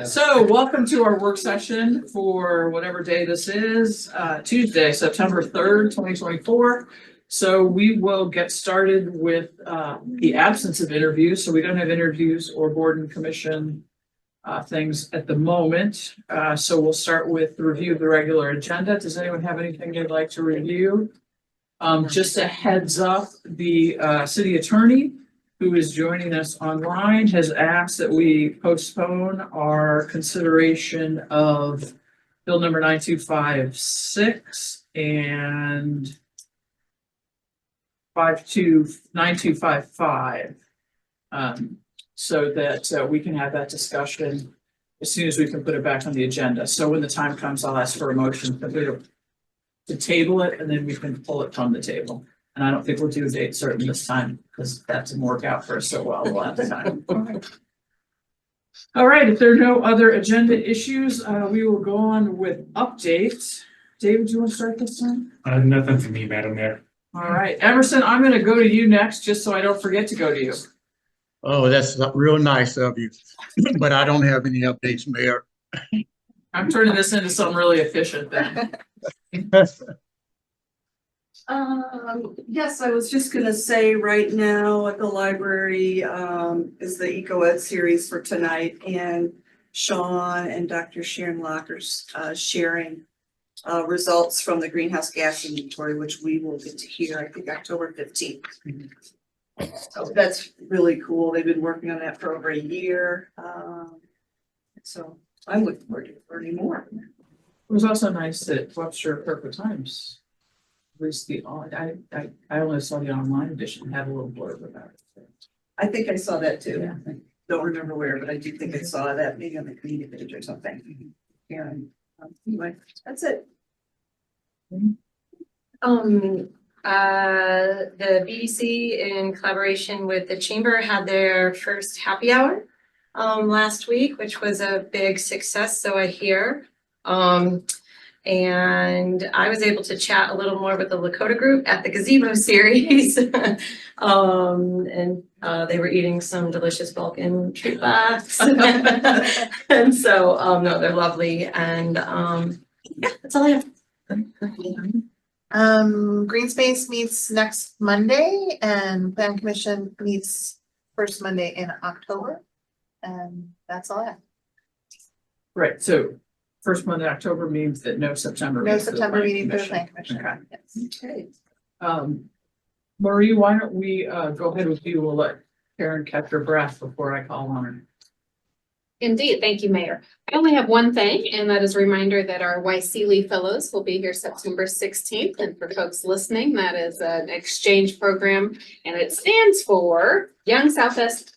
So welcome to our work session for whatever day this is, Tuesday, September 3rd, 2024. So we will get started with the absence of interviews. So we don't have interviews or board and commission things at the moment. So we'll start with the review of the regular agenda. Does anyone have anything they'd like to review? Just a heads up, the city attorney, who is joining us online, has asked that we postpone our consideration of bill number 9256 and 9255, so that we can have that discussion as soon as we can put it back on the agenda. So when the time comes, I'll ask for a motion to table it, and then we can pull it from the table. And I don't think we'll do a date certain this time because that didn't work out for us so well the last time. All right, if there are no other agenda issues, we will go on with updates. David, do you want to start this time? Nothing for me, Madam Mayor. All right, Emerson, I'm going to go to you next, just so I don't forget to go to you. Oh, that's real nice of you, but I don't have any updates, Mayor. I'm turning this into something really efficient then. Yes, I was just gonna say right now at the library is the EcoEd series for tonight, and Sean and Dr. Sharon Locker's sharing results from the greenhouse gas inventory, which we will get to hear, I think, October 15th. So that's really cool. They've been working on that for over a year. So I'm looking forward to learning more. It was also nice that Webster Purple Times released the I only saw the online edition, had a little blurb about it. I think I saw that too. Yeah. I don't remember where, but I do think I saw that maybe on the community page or something. And anyway, that's it. The BDC in collaboration with the Chamber had their first happy hour last week, which was a big success, so I hear. And I was able to chat a little more with the Lakota group at the gazebo series. And they were eating some delicious Balkan treat box. And so, no, they're lovely. And yeah, that's all I have. Green Space meets next Monday and Plan Commission meets first Monday in October. And that's all I have. Right, so first Monday in October means that no September. No meetings for the September Planning meeting for the Commission. Plan Commission. Yes. Okay. Marie, why don't we go ahead with you? We'll let Karen catch her breath before I call on her. Indeed. Thank you, Mayor. I only have one thing, and that is a reminder that our Wyseele Fellows will be here September 16th. And for folks listening, that is an exchange program, and it stands for Young Southeast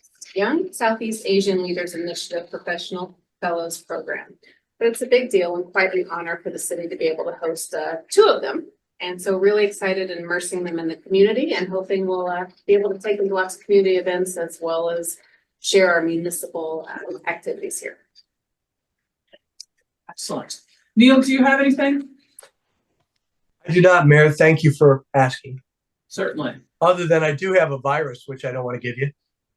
Asian Leaders Initiative Professional Fellows Program. But it's a big deal and quite an honor for the city to be able to host two of them. And so really excited and immersing them in the community and hoping we'll be able to take them to lots of community events as well as share our municipal activities here. Excellent. Neil, do you have anything? I do not, Mayor. Thank you for asking. Certainly. Other than I do have a virus, which I don't want to give you.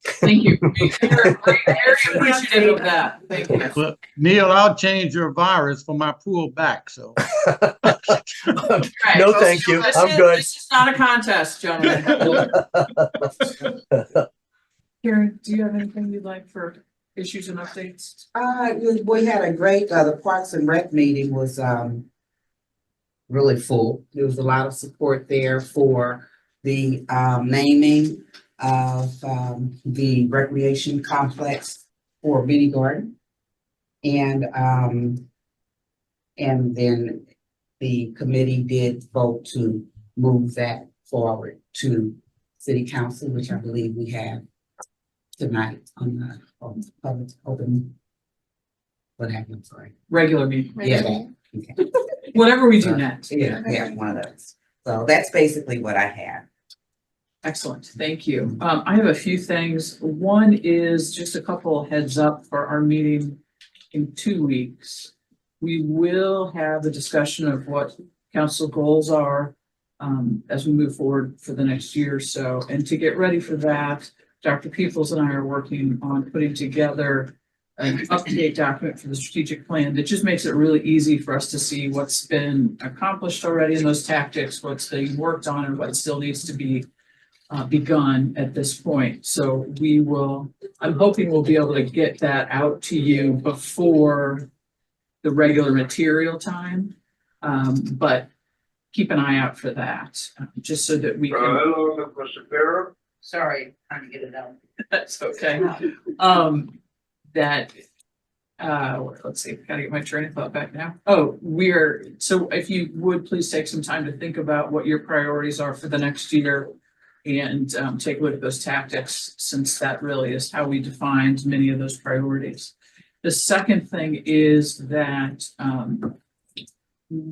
Thank you. Very appreciative of that. Thank you. Well, Neil, I'll change your virus for my poor back, so. No, thank you. I'm good. This is not a contest, gentlemen. Karen, do you have anything you'd like for issues and updates? We had a great, the Parks and Rec meeting was really full. There was a lot of support there for the naming of the recreation complex for Mini Garden. And then the committee did vote to move that forward to City Council, which I believe we have tonight on the public open. What happened? Sorry. Regular meeting. Yeah. Okay. Whatever we do next. Yeah, one of those. So that's basically what I have. Excellent. Thank you. I have a few things. One is just a couple heads up for our meeting in 2 weeks. We will have a discussion of what council goals are as we move forward for the next year or so. And to get ready for that, Dr. Peoples and I are working on putting together an update document for the strategic plan that just makes it really easy for us to see what's been accomplished already in those tactics, what's being worked on, and what still needs to be begun at this point. So I'm hoping we'll be able to get that out to you before the regular material time. But keep an eye out for that, just so that we can. Hello, Mr. Shapiro. Sorry, trying to get it out. That's okay. Let's see, gotta get my train of thought back now. So if you would please take some time to think about what your priorities are for the next year and take a look at those tactics, since that really is how we defined many of those priorities. The second thing is that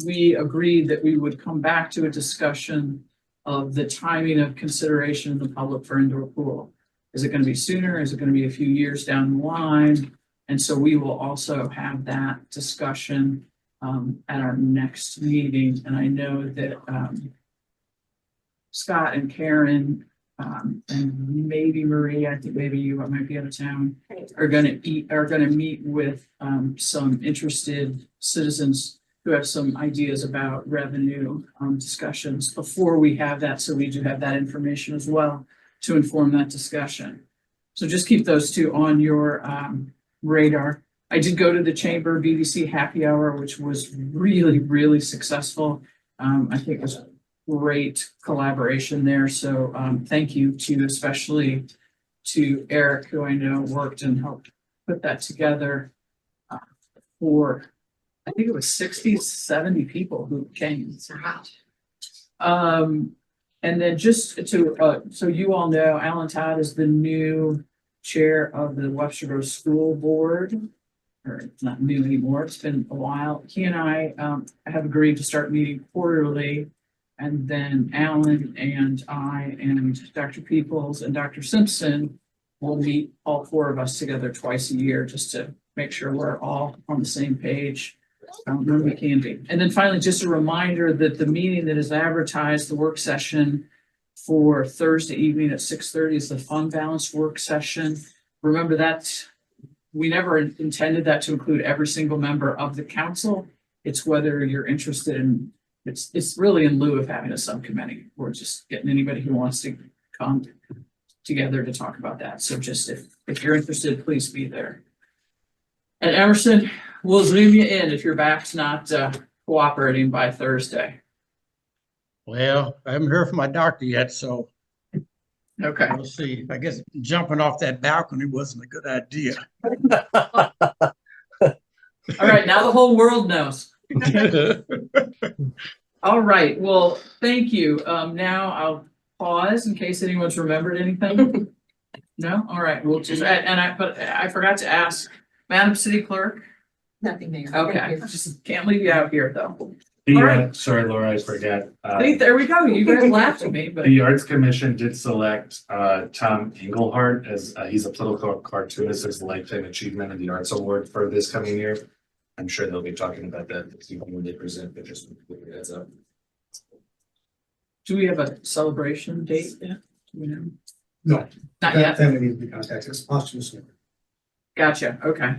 we agreed that we would come back to a discussion of the timing of consideration in the public for indoor pool. Is it going to be sooner? Is it going to be a few years down the line? And so we will also have that discussion at our next meeting. And I know that Scott and Karen and maybe Marie, I think maybe you might be out of town, are going to meet with some interested citizens who have some ideas about revenue discussions before we have that. So we do have that information as well to inform that discussion. So just keep those two on your radar. I did go to the Chamber BDC happy hour, which was really, really successful. I think it was great collaboration there. So thank you to, especially to Eric, who I know worked and helped put that together for, I think it was 60, 70 people who came. And then just to, so you all know, Alan Todd is the new chair of the Webster Grove School Board, or it's not new anymore. It's been a while. He and I have agreed to start meeting quarterly. And then Alan and I and Dr. Peoples and Dr. Simpson will meet, all four of us together twice a year, just to make sure we're all on the same page when we can be. And then finally, just a reminder that the meeting that is advertised, the work session for Thursday evening at 6:30 is the fund balance work session. Remember that we never intended that to include every single member of the council. It's whether you're interested in, it's really in lieu of having a subcommittee. We're just getting anybody who wants to come together to talk about that. So just if you're interested, please be there. And Emerson, we'll zoom you in if your back's not cooperating by Thursday. Well, I haven't heard from my doctor yet, so Okay. we'll see. I guess jumping off that balcony wasn't a good idea. All right, now the whole world knows. All right, well, thank you. Now I'll pause in case anyone's remembered anything. No? All right, we'll just, but I forgot to ask, Madam City Clerk? Nothing there. Okay, just can't leave you out here though. The, All right. sorry, Laura, I forgot. See, there we go. You guys laughed at me, but The Arts Commission did select Tom Englehart as he's a political cartoonist as the Lifetime Achievement of the Arts Award for this coming year. I'm sure they'll be talking about that this evening when they present, but just put your heads up. do we have a celebration date yet? Do we know? No. Not yet. Then we need to be contacted. It's posthumously. Gotcha. Okay.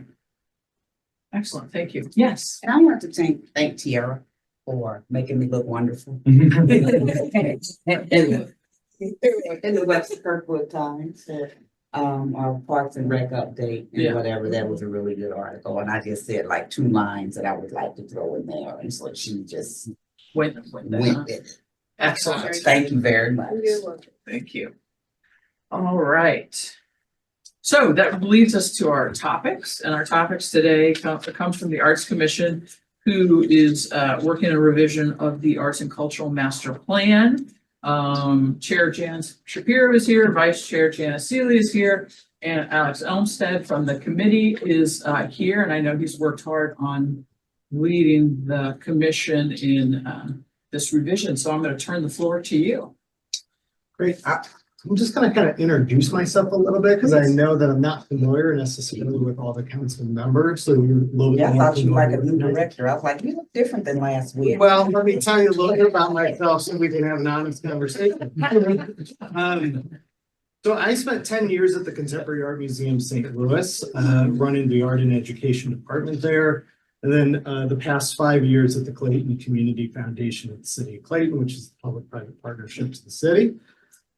Excellent. Thank you. Yes. And I want to thank Tiara for making me look wonderful. Mm-hmm. In the Webster Kirkwood Times, our Parks and Rec update Yeah. and whatever, that was a really good article. And I just said like 2 lines that I would like to throw in there. And so she just Went went with it. Excellent. Thank you very much. Thank you. All right. So that leads us to our topics, and our topics today comes from the Arts Commission, who is working a revision of the Arts and Cultural Master Plan. Chair Jan Shapiro is here, Vice Chair Janice Seeley is here, and Alex Elmstead from the committee is here, and I know he's worked hard on leading the commission in this revision. So I'm going to turn the floor to you. Great. I'm just gonna kind of introduce myself a little bit because I know that I'm not familiar necessarily with all the council members. So you're a little bit Yeah, I more thought you were like a new familiar. director. I was like, you look different than last week. Well, let me tell you a little bit about myself so we can have an honest conversation. So So I spent 10 years at the Contemporary Art Museum, St. Louis, running the art and education department there. And then the past 5 years at the Clayton Community Foundation at the City of Clayton, which is a public-private partnership to the city.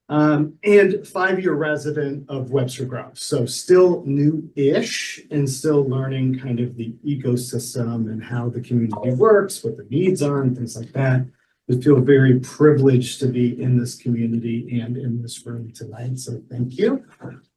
And 5-year resident of Webster Grove. So still new-ish and still learning kind of the ecosystem and how the community works, what the needs are and things like that. I feel very privileged to be in this community and in this room tonight. So thank you.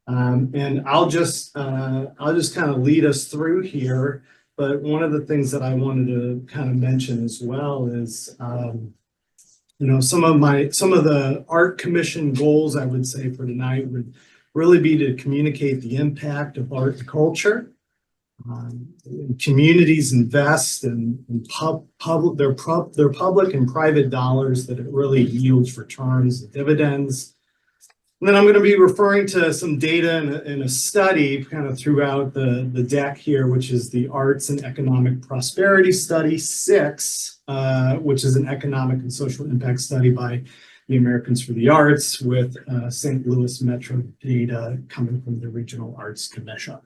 And I'll just kind of lead us through here. But one of the things that I wanted to kind of mention as well is, you know, some of the art commission goals I would say for tonight would really be to communicate the impact of art and culture. Communities invest in their public and private dollars that it really yields returns and dividends. And then I'm going to be referring to some data in a study kind of throughout the deck here, which is the Arts and Economic Prosperity Study 6, which is an economic and social impact study by the Americans for the Arts with St. Louis Metro data coming from the Regional Arts Commission.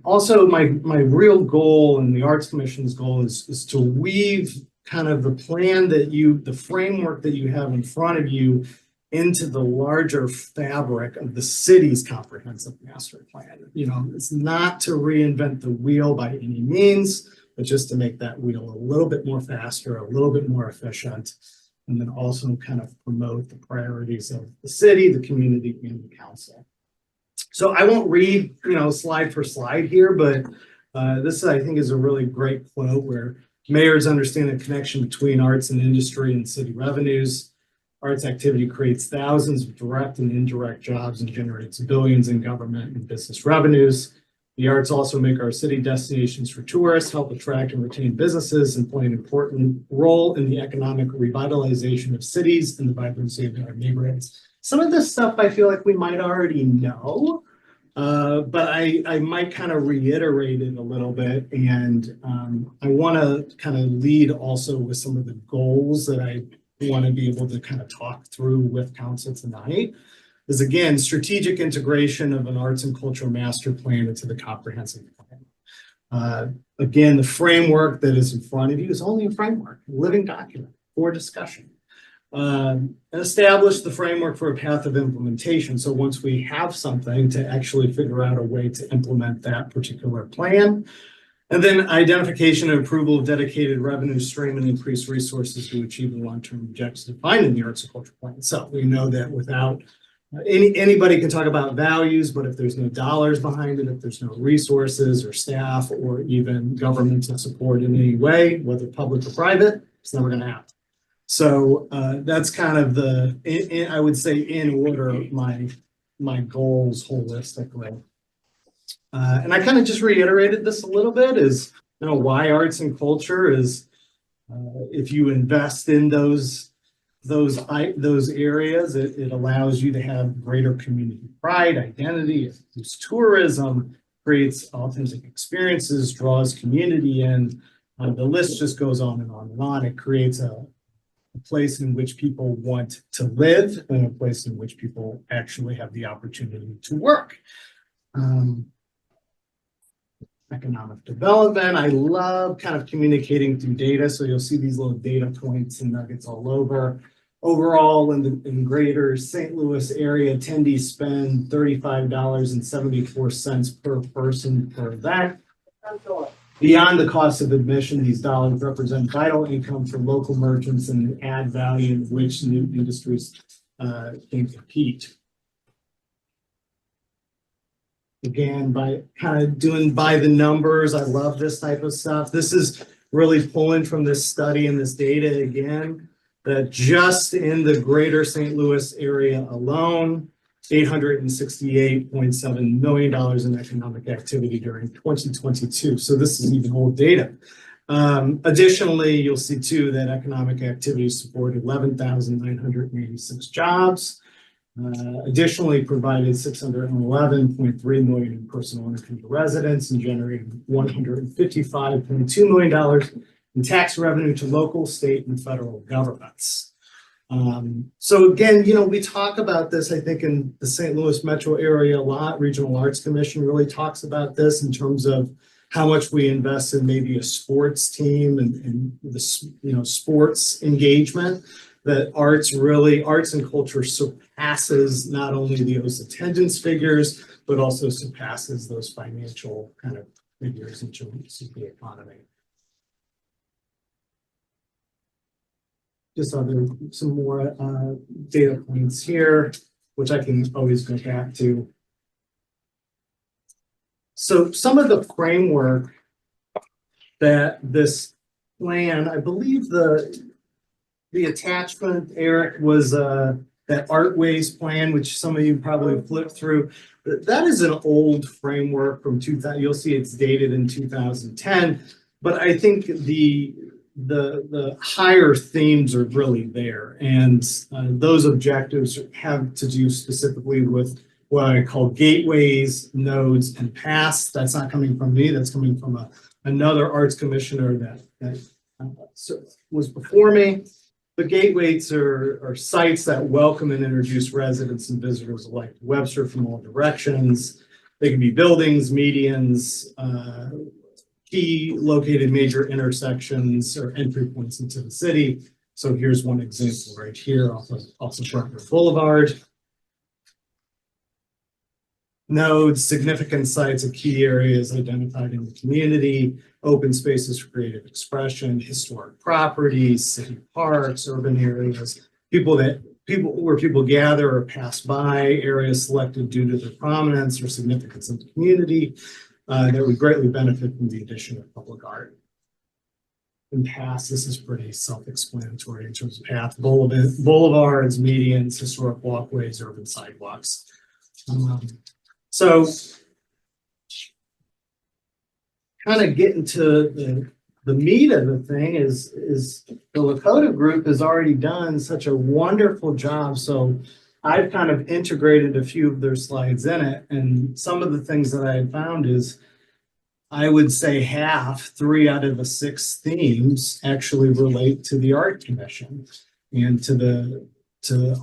Also, my real goal and the Arts Commission's goal is to weave kind of the plan the framework that you have in front of you into the larger fabric of the city's comprehensive master plan. You know, it's not to reinvent the wheel by any means, but just to make that wheel a little bit more faster, a little bit more efficient, and then also kind of promote the priorities of the city, the community, and the council. So I won't read, you know, slide for slide here, but this I think is a really great quote where mayors understand the connection between arts and industry and city revenues. Arts activity creates thousands of direct and indirect jobs and generates billions in government and business revenues. The arts also make our city destinations for tourists, help attract and retain businesses, and play an important role in the economic revitalization of cities and the vibrancy of our neighborhoods. Some of this stuff I feel like we might already know, but I might kind of reiterate it a little bit. And I want to kind of lead also with some of the goals that I want to be able to kind of talk through with council tonight. Is again, strategic integration of an arts and cultural master plan into the comprehensive plan. Again, the framework that is in front of you is only a framework, a living document for discussion. And establish the framework for a path of implementation. So once we have something to actually figure out a way to implement that particular plan. And then identification and approval of dedicated revenue stream and increased resources to achieve the long-term objectives defined in the arts and culture plan. So we know that without anybody can talk about values, but if there's no dollars behind it, if there's no resources or staff or even governmental support in any way, whether public or private, it's never going to happen. So that's kind of I would say in order, my goals holistically. And I kind of just reiterated this a little bit is, you know, why arts and culture is if you invest in those areas, it allows you to have greater community pride, identity, it boosts tourism, creates authentic experiences, draws community in. The list just goes on and on and on. It creates a place in which people want to live and a place in which people actually have the opportunity to work. Economic development. I love kind of communicating through data. So you'll see these little data points and nuggets all over. Overall, in greater St. Louis area, attendees spend $35.74 per person per event. Beyond the cost of admission, these dollars represent vital income for local merchants and add value in which new industries can compete. Again, by kind of doing by the numbers, I love this type of stuff. This is really pulling from this study and this data again, that just in the greater St. Louis area alone, $868.7 million in economic activity during 2022. So this is even old data. Additionally, you'll see too that economic activity supported 11,986 jobs. Additionally, provided $611.3 million in personal income to residents and generated $155.2 million in tax revenue to local, state, and federal governments. So again, we talk about this, I think, in the St. Louis metro area a lot. Regional Arts Commission really talks about this in terms of how much we invest in maybe a sports team and the, sports engagement. That arts and culture surpasses not only those attendance figures, but also surpasses those financial kind of figures in terms of the economy. Just some more data points here, which I can always go back to. So some of the framework that this plan, I believe the attachment, Eric, was that Artways plan, which some of you probably flipped through. That is an old framework from 2000. You'll see it's dated in 2010, but I think the higher themes are really there, and those objectives have to do specifically with what I call gateways, nodes, and paths. That's not coming from me. That's coming from another arts commissioner that was before me. The gateways are sites that welcome and introduce residents and visitors alike to Webster from all directions. They can be buildings, medians, key located major intersections or entry points into the city. So here's one example right here off of Bruckner Boulevard. Nodes, significant sites of key areas identified in the community, open spaces for creative expression, historic properties, city parks, urban areas, where people gather or pass by, areas selected due to their prominence or significance in the community that would greatly benefit from the addition of public art. In paths, this is pretty self-explanatory in terms of path, boulevards, medians, historic walkways, urban sidewalks. So kind of getting to the meat of the thing is the Lakota group has already done such a wonderful job. So I've kind of integrated a few of their slides in it. And some of the things that I had found is I would say 3 out of the 6 themes actually relate to the Art Commission and to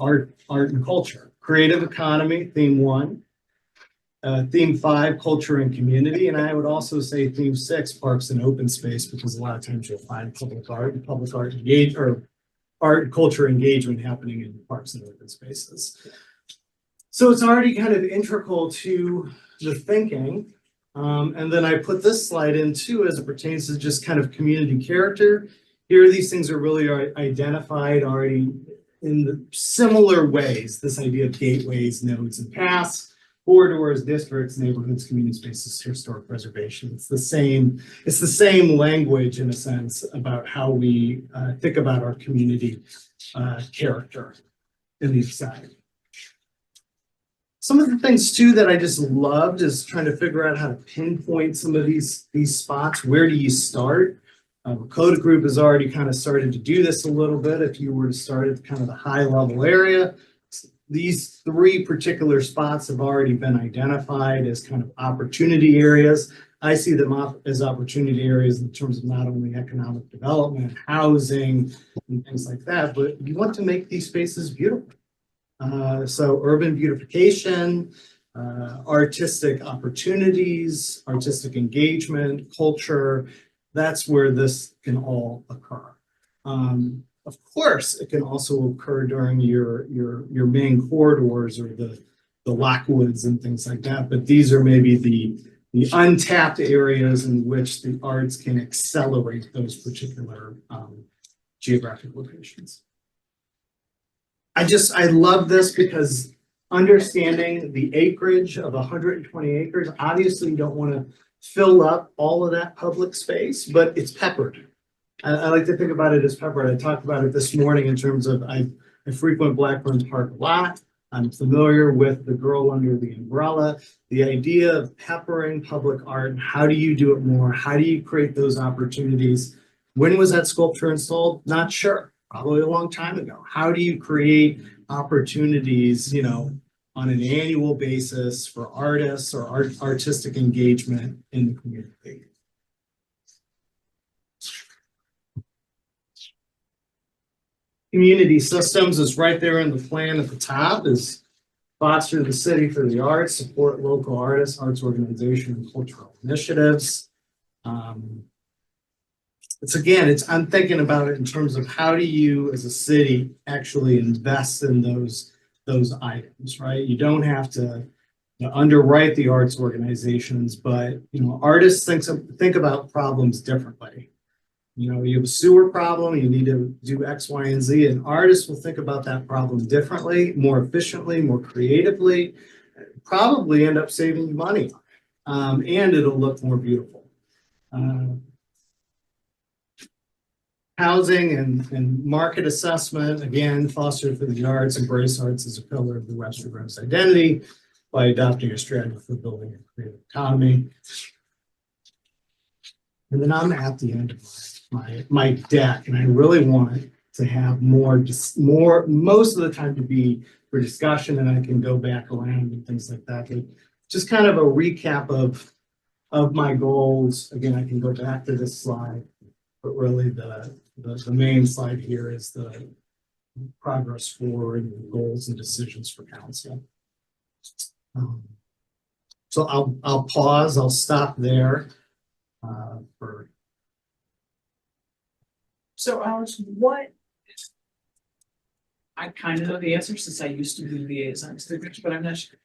art and culture. Creative economy, theme 1. Theme 5, culture and community, and I would also say theme 6, parks and open space, because a lot of times you'll find public art art and culture engagement happening in parks and open spaces. So it's already kind of integral to the thinking. And then I put this slide in too as it pertains to just kind of community character. Here, these things are really identified already in the similar ways, this idea of gateways, nodes, and paths. Corridors, districts, neighborhoods, community spaces, historic preservation. It's the same language in a sense about how we think about our community character in these sides. Some of the things too that I just loved is trying to figure out how to pinpoint some of these spots. Where do you start? Coda Group has already kind of started to do this a little bit. If you were to start at kind of the high level area, these 3 particular spots have already been identified as kind of opportunity areas. I see them as opportunity areas in terms of not only economic development, housing, and things like that, but you want to make these spaces beautiful. So urban beautification, artistic opportunities, artistic engagement, culture, that's where this can all occur. Of course, it can also occur during your main corridors or the Lockwoods and things like that, but these are maybe the untapped areas in which the arts can accelerate those particular geographic locations. I love this because understanding the acreage of 120 acres, obviously you don't want to fill up all of that public space, but it's peppered. I like to think about it as peppered. I talked about it this morning in terms of I frequent Blackburn Park a lot. I'm familiar with the Girl Under the Umbrella. The idea of peppering public art, how do you do it more? How do you create those opportunities? When was that sculpture installed? Not sure. Probably a long time ago. How do you create opportunities, on an annual basis for artists or artistic engagement in the community? community systems is right there in the plan at the top, is foster the city for the arts, support local artists, arts organization, and cultural initiatives. I'm thinking about it in terms of how do you as a city actually invest in those items, right? You don't have to underwrite the arts organizations, but artists think about problems differently. You have a sewer problem, you need to do X, Y, and Z, and artists will think about that problem differently, more efficiently, more creatively, probably end up saving you money, and it'll look more beautiful. Housing and market assessment, again, foster for the arts, embrace arts as a pillar of the Webster Group's identity by adopting a strategy for building a creative economy. And then I'm at the end of my deck, and I really want to have more, most of the time to be for discussion, and I can go back around and things like that. But just kind of a recap of my goals. Again, I can go back to this slide, but really the main slide here is the progress forward and goals and decisions for council. So I'll pause. I'll stop there. So Alex, I kind of know the answer since I used to be liaison to the group, but I'm not sure.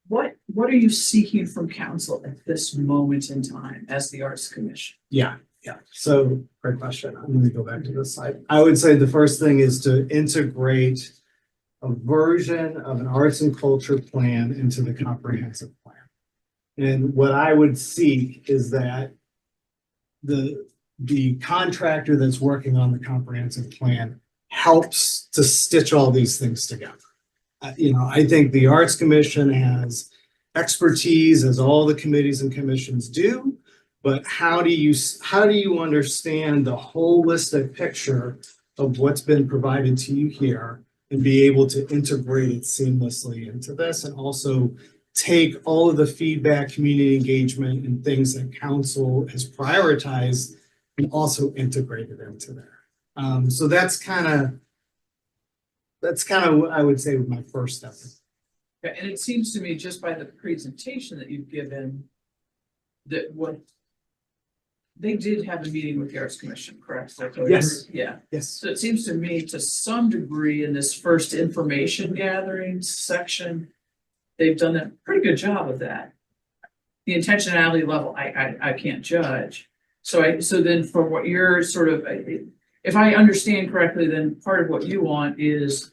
What are you seeking from council at this moment in time as the Arts Commission? Yeah. So great question. I'm going to go back to this slide. I would say the first thing is to integrate a version of an arts and culture plan into the comprehensive plan. And what I would seek is that the contractor that's working on the comprehensive plan helps to stitch all these things together. I think the Arts Commission has expertise, as all the committees and commissions do, but how do you understand the holistic picture of what's been provided to you here and be able to integrate it seamlessly into this, and also take all of the feedback, community engagement, and things that council has prioritized and also integrate it into there. So that's kind of what I would say was my first step. Okay, and it seems to me just by the presentation that you've given that what they did have a meeting with the Arts Commission, correct? Yes. Yeah. Yes. So it seems to me to some degree in this first information gathering section, they've done a pretty good job of that. The intentionality level, I can't judge. So then for what you're sort of, if I understand correctly, then part of what you want is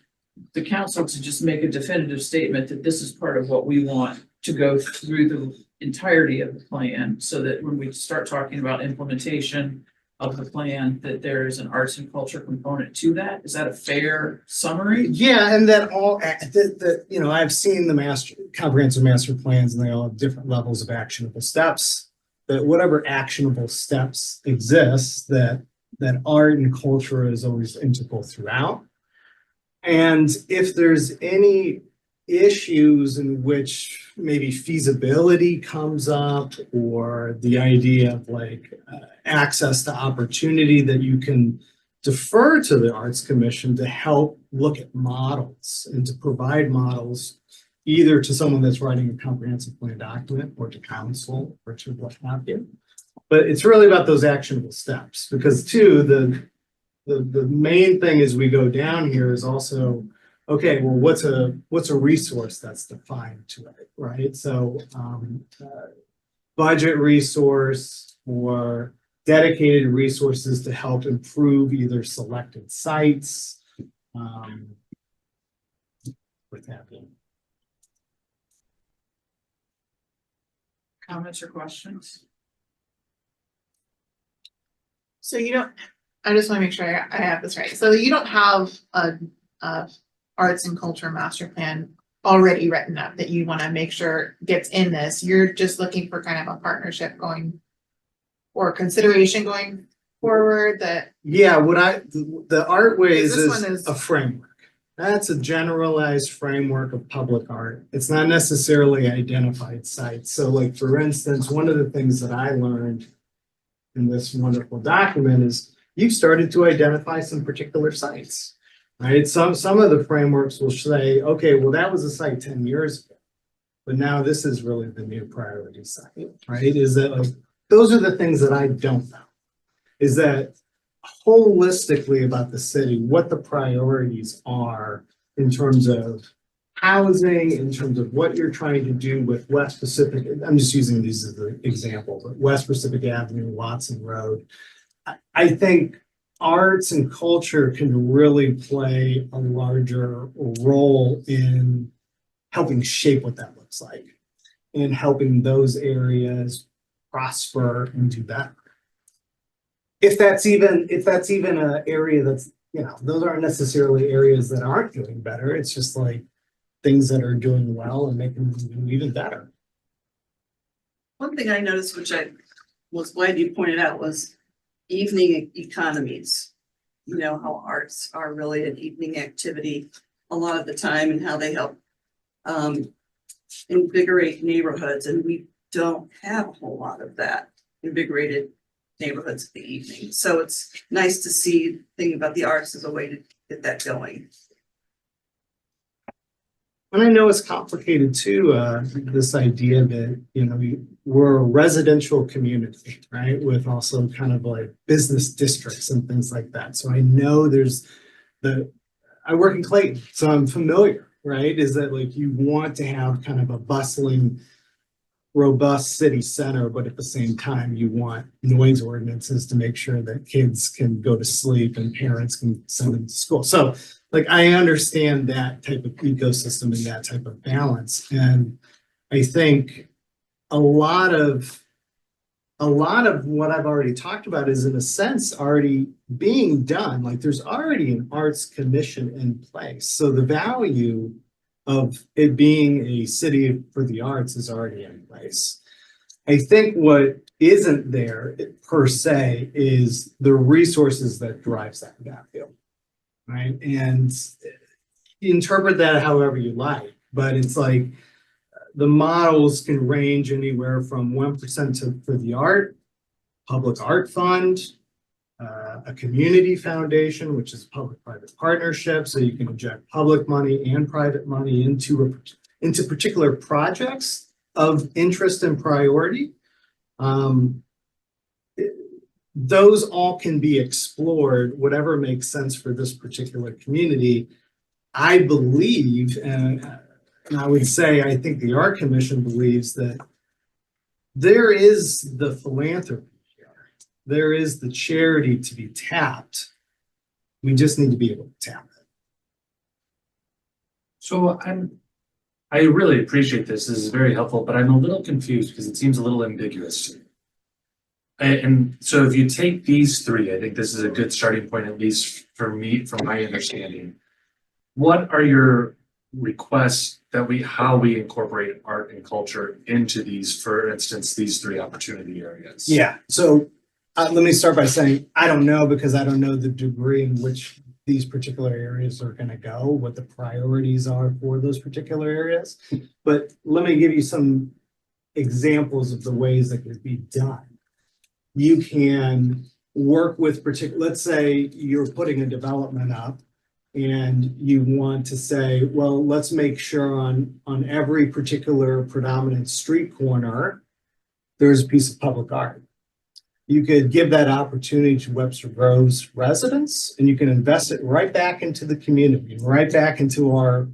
the council to just make a definitive statement that this is part of what we want to go through the entirety of the plan, so that when we start talking about implementation of the plan, that there is an arts and culture component to that. Is that a fair summary? Yeah, and that I've seen the comprehensive master plans, and they all have different levels of actionable steps. That whatever actionable steps exist, that art and culture is always integral throughout. And if there's any issues in which maybe feasibility comes up, or the idea of access to opportunity, that you can defer to the Arts Commission to help look at models and to provide models either to someone that's writing a comprehensive plan document, or to council, or to what have you. But it's really about those actionable steps, because too, the main thing as we go down here is also, okay, well, what's a resource that's defined to it, right? So budget resource or dedicated resources to help improve either selected sites, what have you. Comments or questions? So I just want to make sure I have this right. So you don't have a arts and culture master plan already written up that you want to make sure gets in this. You're just looking for kind of a partnership or consideration going forward that. Yeah, the Artways This one is a framework. That's a generalized framework of public art. It's not necessarily identified sites. So for instance, one of the things that I learned in this wonderful document is you've started to identify some particular sites. right? Some of the frameworks will say, okay, well, that was a site 10 years ago, but now this is really the new priority site, right? Is that like, those are the things that I don't know. Is that holistically about the city, what the priorities are in terms of housing, in terms of what you're trying to do with West Pacific. I'm just using these as the example, but West Pacific Avenue, Watson Road. I think arts and culture can really play a larger role in helping shape what that looks like and helping those areas prosper and do better. If that's even an area that's, you know, those aren't necessarily areas that aren't doing better. It's just like things that are doing well and making them even better. One thing I noticed, which I was glad you pointed out, was evening economies. You know, how arts are really an evening activity a lot of the time and how they help invigorate neighborhoods. And we don't have a whole lot of that invigorated neighborhoods in the evening. So it's nice to see thinking about the arts as a way to get that going. And I know it's complicated too, this idea that, you know, we're a residential community, right? With also kind of like business districts and things like that. So I know I work in Clayton, so I'm familiar, right? Is that like you want to have kind of a bustling, robust city center, but at the same time, you want noise ordinances to make sure that kids can go to sleep and parents can send them to school. So like, I understand that type of ecosystem and that type of balance. And I think a lot of what I've already talked about is in a sense already being done. Like there's already an arts commission in place. So the value of it being a city for the arts is already in place. I think what isn't there per se is the resources that drives that value, right? And interpret that however you like, but it's like the models can range anywhere from 1% for the art, public art fund, a community foundation, which is public-private partnership, so you can inject public money and private money into particular projects of interest and priority. Those all can be explored, whatever makes sense for this particular community. I believe, and I would say, I think the Art Commission believes that there is the philanthropy. There is the charity to be tapped. We just need to be able to tap it. So I really appreciate this. This is very helpful, but I'm a little confused because it seems a little ambiguous to me. And so if you take these three, I think this is a good starting point, at least for me, from my understanding. What are your requests that how we incorporate art and culture into these, for instance, these three opportunity areas? Yeah, so let me start by saying, I don't know, because I don't know the degree in which these particular areas are going to go, what the priorities are for those particular areas. But let me give you some examples of the ways that could be done. You can work with let's say you're putting a development up and you want to say, well, let's make sure on every particular predominant street corner, there's a piece of public art. You could give that opportunity to Webster Grove's residents, and you can invest it right back into the community, right back into our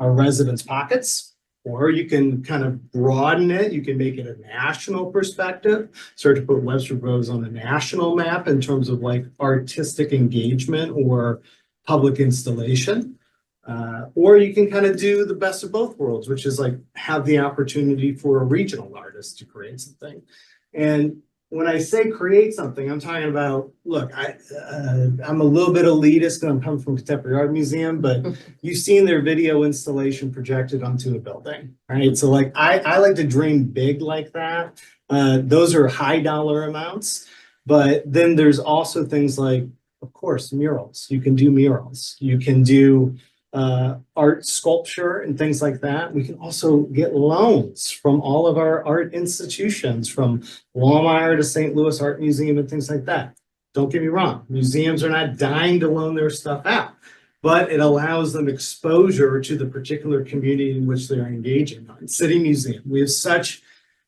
residents' pockets. Or you can kind of broaden it. You can make it a national perspective, start to put Webster Groves on the national map in terms of like artistic engagement or public installation. Or you can kind of do the best of both worlds, which is like have the opportunity for a regional artist to create something. And when I say create something, I'm talking about, look, I'm a little bit elitist because I'm coming from Contemporary Art Museum, but you've seen their video installation projected onto a building, right? So like, I like to dream big like that. Those are high dollar amounts, but then there's also things like, of course, murals. You can do murals. You can do art sculpture and things like that. We can also get loans from all of our art institutions, from Lawmeyer to St. Louis Art Museum and things like that. Don't get me wrong, museums are not dying to loan their stuff out, but it allows them exposure to the particular community in which they're engaging on. City Museum, we have such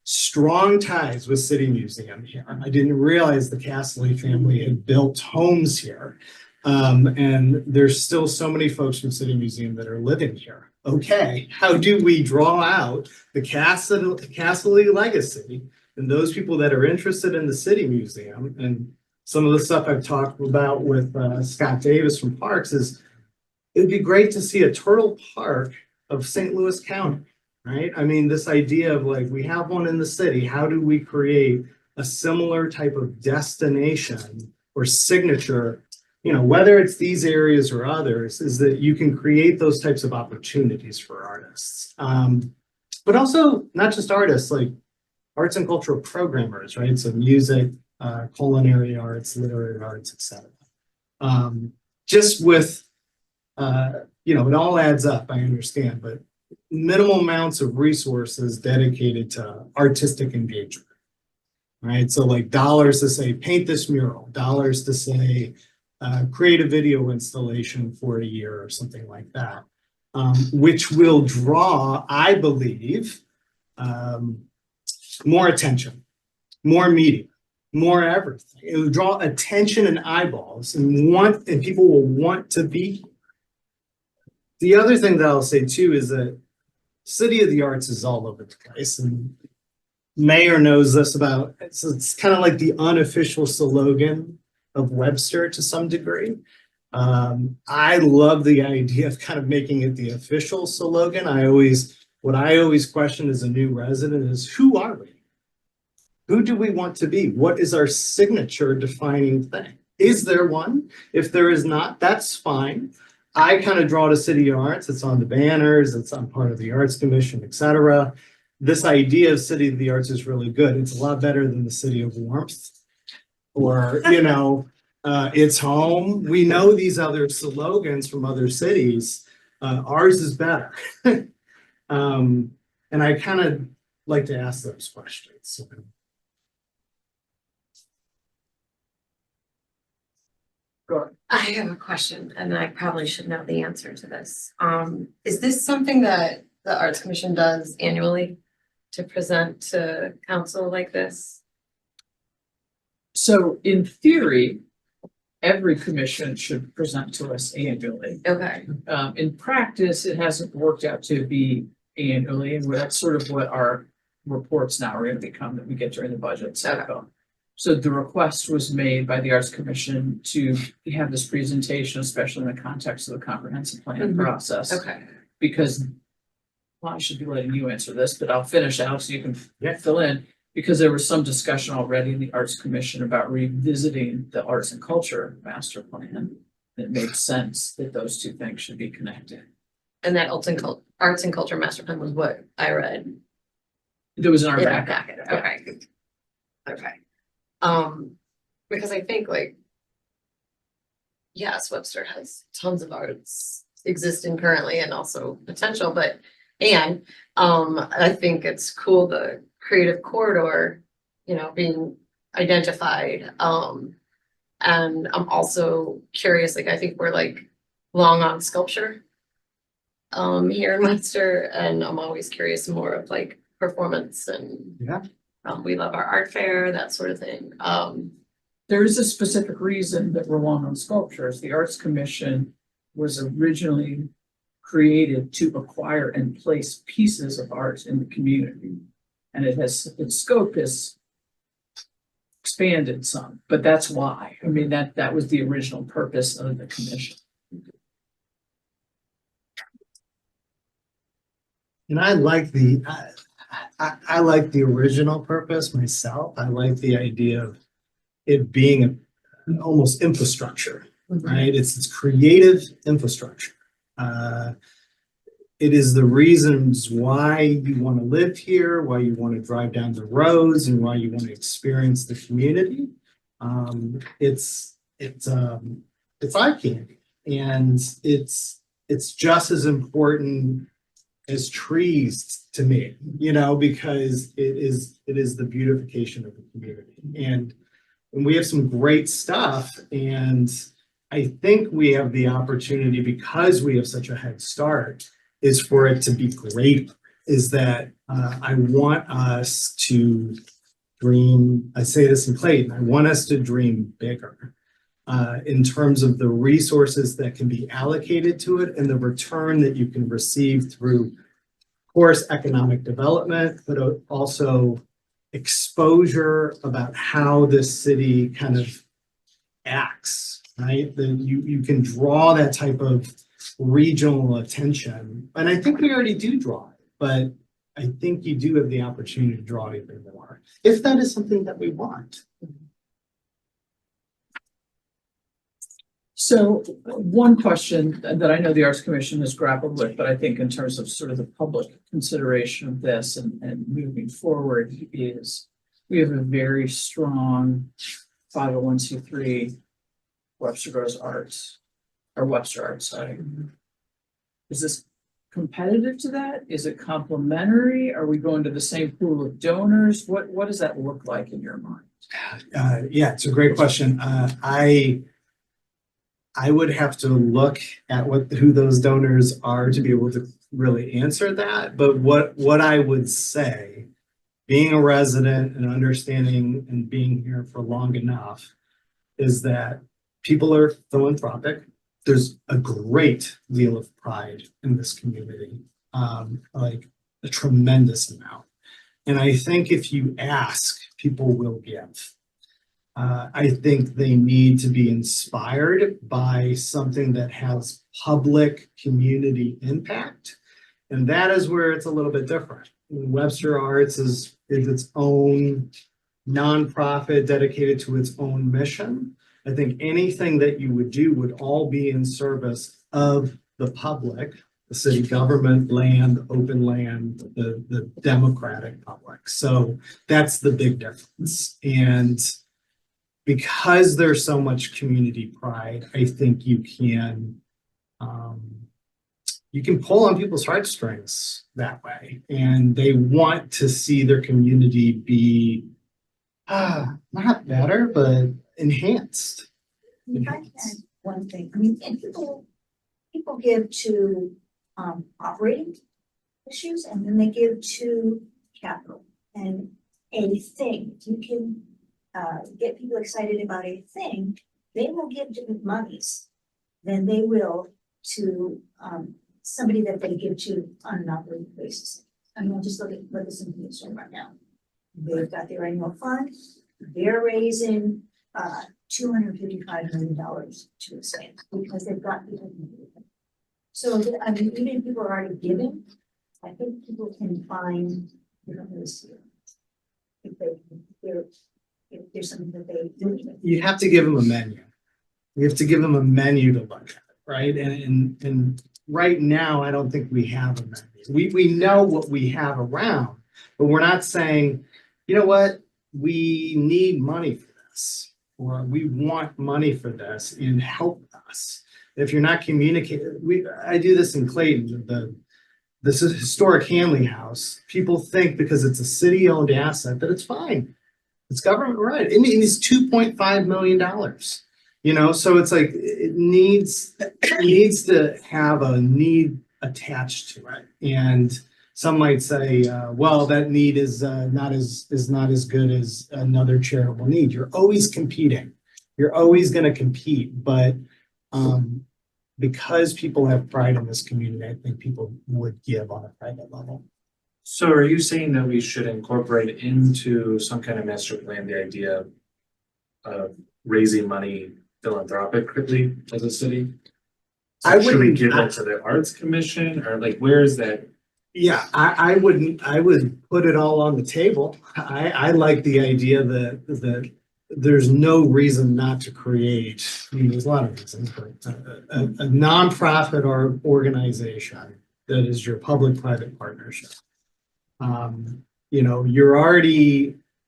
strong ties with City Museum here. I didn't realize the Castley family had built homes here. And there's still so many folks from City Museum that are living here. Okay, how do we draw out the Castley legacy and those people that are interested in the City Museum? And some of the stuff I've talked about with Scott Davis from Parks is it'd be great to see a turtle park of St. Louis County, right? I mean, this idea of like, we have one in the city, how do we create a similar type of destination or signature, you know, whether it's these areas or others, is that you can create those types of opportunities for artists. But also not just artists, like arts and cultural programmers, right? So music, culinary arts, literary arts, etc. Just with, you know, it all adds up, I understand, but minimal amounts of resources dedicated to artistic engagement, right? So like dollars to say, paint this mural, dollars to say, create a video installation for a year or something like that, which will draw, I believe, more attention, more media, more everything. It will draw attention and eyeballs and people will want to be. The other thing that I'll say too is that City of the Arts is all over the place, and Mayor knows this about, it's kind of like the unofficial slogan of Webster to some degree. I love the idea of kind of making it the official slogan. What I always question as a new resident is, who are we? Who do we want to be? What is our signature defining thing? Is there one? If there is not, that's fine. I kind of draw to City of Arts. It's on the banners. It's on part of the Arts Commission, etc. This idea of City of the Arts is really good. It's a lot better than the City of Warmth or, you know, it's home. We know these other slogans from other cities. Ours is better. And I kind of like to ask those questions. I have a question, and I probably should know the answer to this. Is this something that the Arts Commission does annually to present to council like this? So in theory, every commission should present to us annually. Okay, In practice, it hasn't worked out to be annually, and that's sort of what our reports now are going to become that we get during the budget cycle. So the request was made by the Arts Commission to have this presentation, especially in the context of the comprehensive plan process. okay. Because, well, I should be letting you answer this, but I'll finish out so you can fill in. Because there was some discussion already in the Arts Commission about revisiting the arts and culture master plan. It made sense that those two things should be connected. And that arts and culture master plan was what I read It was in our in our packet. packet. Okay. Okay. Because I think like, yes, Webster has tons of arts existing currently and also potential, but I think it's cool the creative corridor, you know, being identified. And I'm also curious, like I think we're like long on sculpture here in Webster, and I'm always curious more of like performance and we love our art fair, that sort of thing. There is a specific reason that we're long on sculptures. The Arts Commission was originally created to acquire and place pieces of art in the community. And its scope has expanded some, but that's why. I mean, that was the original purpose of the commission. And I like I like the original purpose myself. I like the idea of it being an almost infrastructure, right? It's creative infrastructure. It is the reasons why you want to live here, why you want to drive down the roads, and why you want to experience the community. It's eye candy, and it's just as important as trees to me, you know, because it is the beautification of the community. And And we have some great stuff. And I think we have the opportunity, because we have such a head start, is for it to be great. Is that I want us to dream, I say this in Clayton, I want us to dream bigger in terms of the resources that can be allocated to it and the return that you can receive through, of course, economic development, but also exposure about how this city kind of acts, right? Then you can draw that type of regional attention. And I think we already do draw it, but I think you do have the opportunity to draw it even more, if that is something that we want. So one question that I know the Arts Commission has grappled with, but I think in terms of sort of the public consideration of this and moving forward is we have a very strong 501c3 Webster Grows Arts or Webster Arts, sorry. Is this competitive to that? Is it complementary? Are we going to the same pool of donors? What does that look like in your mind? Yeah, it's a great question. I would have to look at who those donors are to be able to really answer that. But what I would say, being a resident and understanding and being here for long enough, is that people are philanthropic. There's a great deal of pride in this community, like a tremendous amount. And I think if you ask, people will give. I think they need to be inspired by something that has public community impact. And that is where it's a little bit different. Webster Arts is its own nonprofit dedicated to its own mission. I think anything that you would do would all be in service of the public, the city government, land, open land, the democratic public. So that's the big difference. And because there's so much community pride, I think you can pull on people's heartstrings that way, and they want to see their community be not better, but enhanced. If I can add one thing, I mean, and people give to operating issues, and then they give to capital and a thing. If you can get people excited about a thing, they will give different monies than they will to somebody that they give to on an operating basis. I mean, just look at what the Symphony is doing right now. They've got their annual fund. They're raising $255 million to expand because they've got people. So I mean, even if people are already giving, I think people can find different ways to if there's something that they do. You have to give them a menu. You have to give them a menu to look at, right? And right now, I don't think we have a menu. We know what we have around, but we're not saying, you know what, we need money for this, or we want money for this, and help us. If you're not communicating, I do this in Clayton, this is historic Hanley House. People think because it's a city-owned asset that it's fine. It's government right. I mean, it's $2.5 million. You know, so it's like it needs to have a need attached to it. And some might say, well, that need is not as good as another charitable need. You're always competing. You're always going to compete, but because people have pride in this community, I think people would give on a private level. So are you saying that we should incorporate into some kind of master plan the idea of raising money philanthropically as a city? So should we give it to the Arts Commission, or like where is that? Yeah, I would put it all on the table. I like the idea that there's no reason not to create, I mean, there's a lot of reasons, but a nonprofit or organization that is your public-private partnership. You know,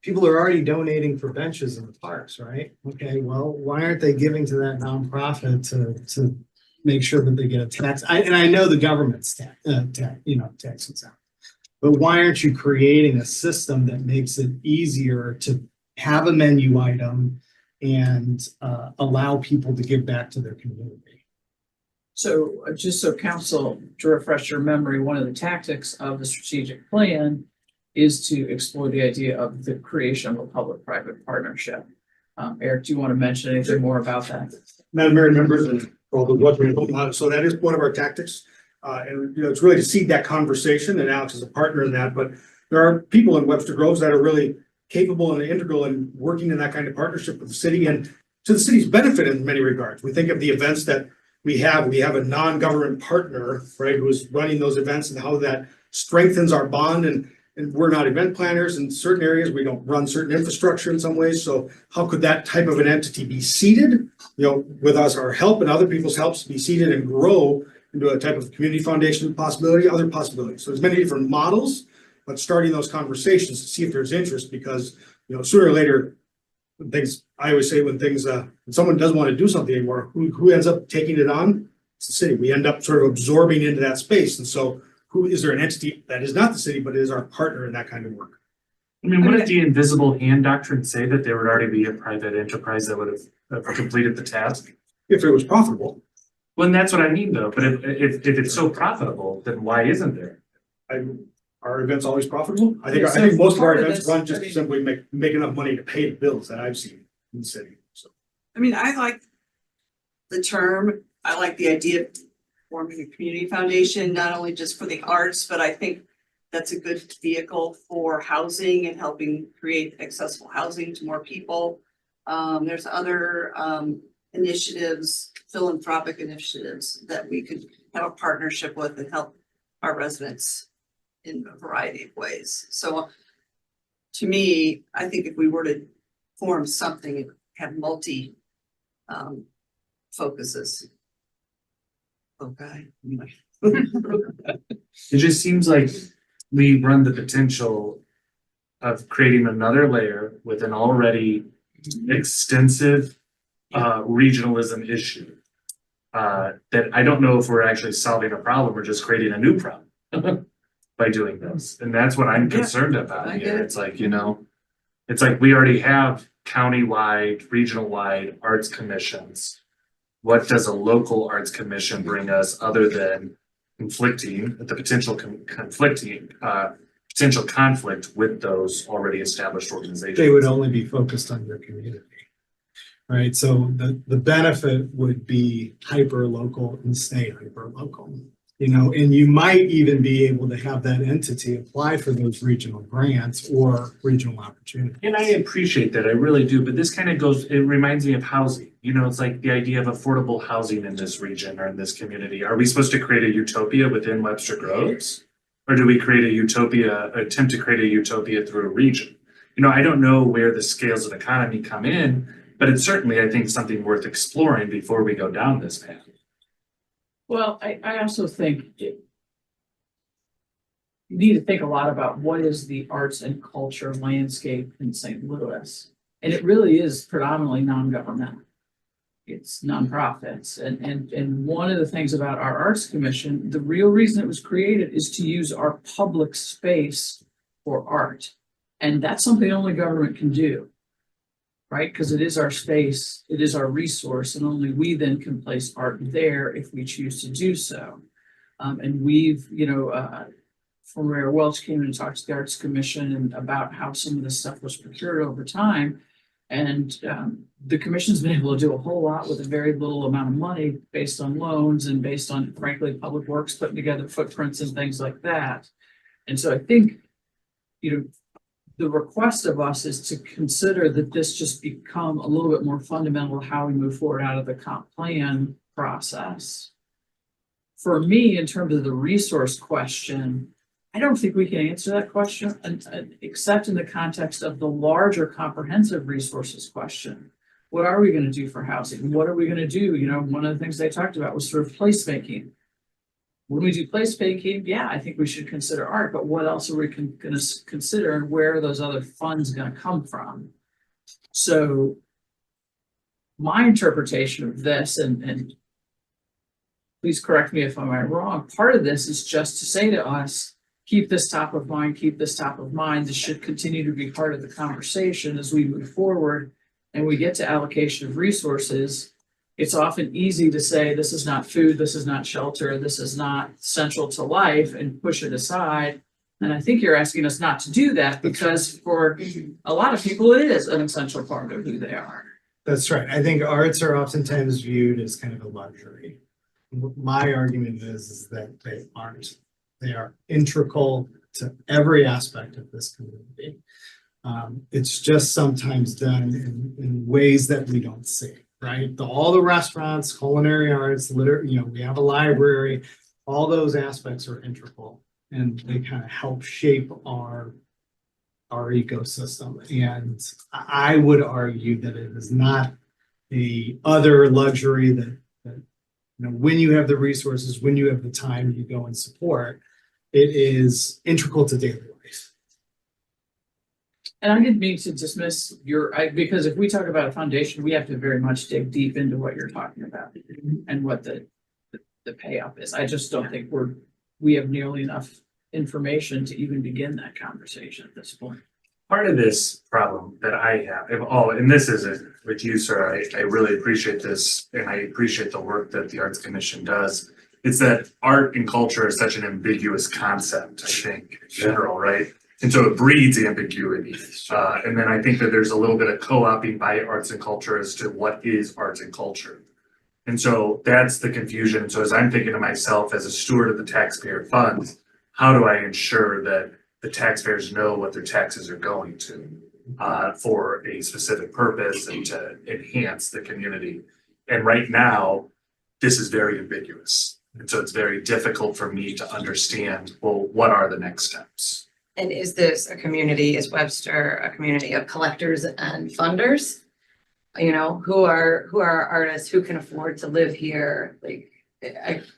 people are already donating for benches in the parks, right? Okay, well, why aren't they giving to that nonprofit to make sure that they get a tax? And I know the government's taxes out, but why aren't you creating a system that makes it easier to have a menu item and allow people to give back to their community. So just so council, to refresh your memory, one of the tactics of the strategic plan is to explore the idea of the creation of a public-private partnership. Eric, do you want to mention anything more about that? Madam Mayor, members, and all the what, so that is one of our tactics. And it's really to seed that conversation, and Alex is a partner in that, but there are people in Webster Groves that are really capable and integral in working in that kind of partnership with the city and to the city's benefit in many regards. We think of the events that we have a non-government partner, right, who is running those events and how that strengthens our bond. And we're not event planners in certain areas. We don't run certain infrastructure in some ways. So how could that type of an entity be seeded, with us, our help and other people's helps, be seeded and grow into a type of community foundation possibility, other possibilities. So there's many different models, but starting those conversations to see if there's interest, because, sooner or later, I always say when someone doesn't want to do something anymore, who ends up taking it on? It's the city. We end up sort of absorbing into that space. And so is there an entity that is not the city, but is our partner in that kind of work? I mean, wouldn't the invisible hand doctrine say that there would already be a private enterprise that would have completed the task? If it was profitable. Well, and that's what I mean though, but if it's so profitable, then why isn't there? Are events always profitable? I think So most of our part of events this, run just to simply make enough money to pay the bills that I've seen in the city, so. I mean, I like the term, I like the idea of forming a community foundation, not only just for the arts, but I think that's a good vehicle for housing and helping create accessible housing to more people. There's other initiatives, philanthropic initiatives that we could have a partnership with and help our residents in a variety of ways. So to me, I think if we were to form something, it would have multi focuses. Okay. It just seems like we run the potential of creating another layer with an already extensive regionalism issue. That I don't know if we're actually solving a problem or just creating a new problem by doing this. And that's what I'm concerned about here. It's like, it's like we already have county-wide, regional-wide arts commissions. What does a local arts commission bring us other than the potential potential conflict with those already established organizations? They would only be focused on your community. Right, so the benefit would be hyper local and stay hyper local, and you might even be able to have that entity apply for those regional grants or regional opportunities. And I appreciate that, I really do, but this kind of it reminds me of housing. It's like the idea of affordable housing in this region or in this community. Are we supposed to create a utopia within Webster Groves? Or do we create attempt to create a utopia through a region? I don't know where the scales of economy come in, but it's certainly, I think, something worth exploring before we go down this path. Well, I also think you need to think a lot about what is the arts and culture landscape in St. Louis. And it really is predominantly non-governmental. It's nonprofits. And one of the things about our Arts Commission, the real reason it was created is to use our public space for art. And that's something only government can do. Right, because it is our space, it is our resource, and only we then can place art there if we choose to do so. And we've, from Mayor Welch came in and talked to the Arts Commission and about how some of this stuff was procured over time. And the commission's been able to do a whole lot with a very little amount of money based on loans and based on, frankly, Public Works putting together footprints and things like that. And so I think, the request of us is to consider that this just become a little bit more fundamental how we move forward out of the comp plan process. For me, in terms of the resource question, I don't think we can answer that question except in the context of the larger comprehensive resources question. What are we going to do for housing? What are we going to do? One of the things they talked about was sort of placemaking. When we do placemaking, yeah, I think we should consider art, but what else are we going to consider, and where are those other funds going to come from? So my interpretation of this, and please correct me if I'm wrong, part of this is just to say to us, keep this top of mind, keep this top of mind. This should continue to be part of the conversation as we move forward. and we get to allocation of resources, it's often easy to say, this is not food, this is not shelter, this is not central to life, and push it aside. And I think you're asking us not to do that because for a lot of people, it is an essential part of who they are. That's right. I think arts are oftentimes viewed as kind of a luxury. My argument is that they aren't. They are integral to every aspect of this community. It's just sometimes done in ways that we don't see, right? All the restaurants, culinary arts, we have a library, all those aspects are integral and they kind of help shape our ecosystem. And I would argue that it is not the other luxury that when you have the resources, when you have the time, you go and support. It is integral to daily life. And I didn't mean to dismiss because if we talk about a foundation, we have to very much dig deep into what you're talking about and what the payoff is. I just don't think we have nearly enough information to even begin that conversation at this point. Part of this problem that I have, and this isn't with you, sir, I really appreciate this and I appreciate the work that the Arts Commission does. It's that art and culture is such an ambiguous concept, I think, in general, right? And so it breeds ambiguity. And then I think that there's a little bit of co-opting by arts and culture as to what is arts and culture. And so that's the confusion. So as I'm thinking to myself as a steward of the taxpayer funds, how do I ensure that the taxpayers know what their taxes are going to for a specific purpose and to enhance the community? And right now, this is very ambiguous. And so it's very difficult for me to understand, well, what are the next steps? And is this a community, is Webster a community of collectors and funders? You know, who are artists, who can afford to live here? Like, I've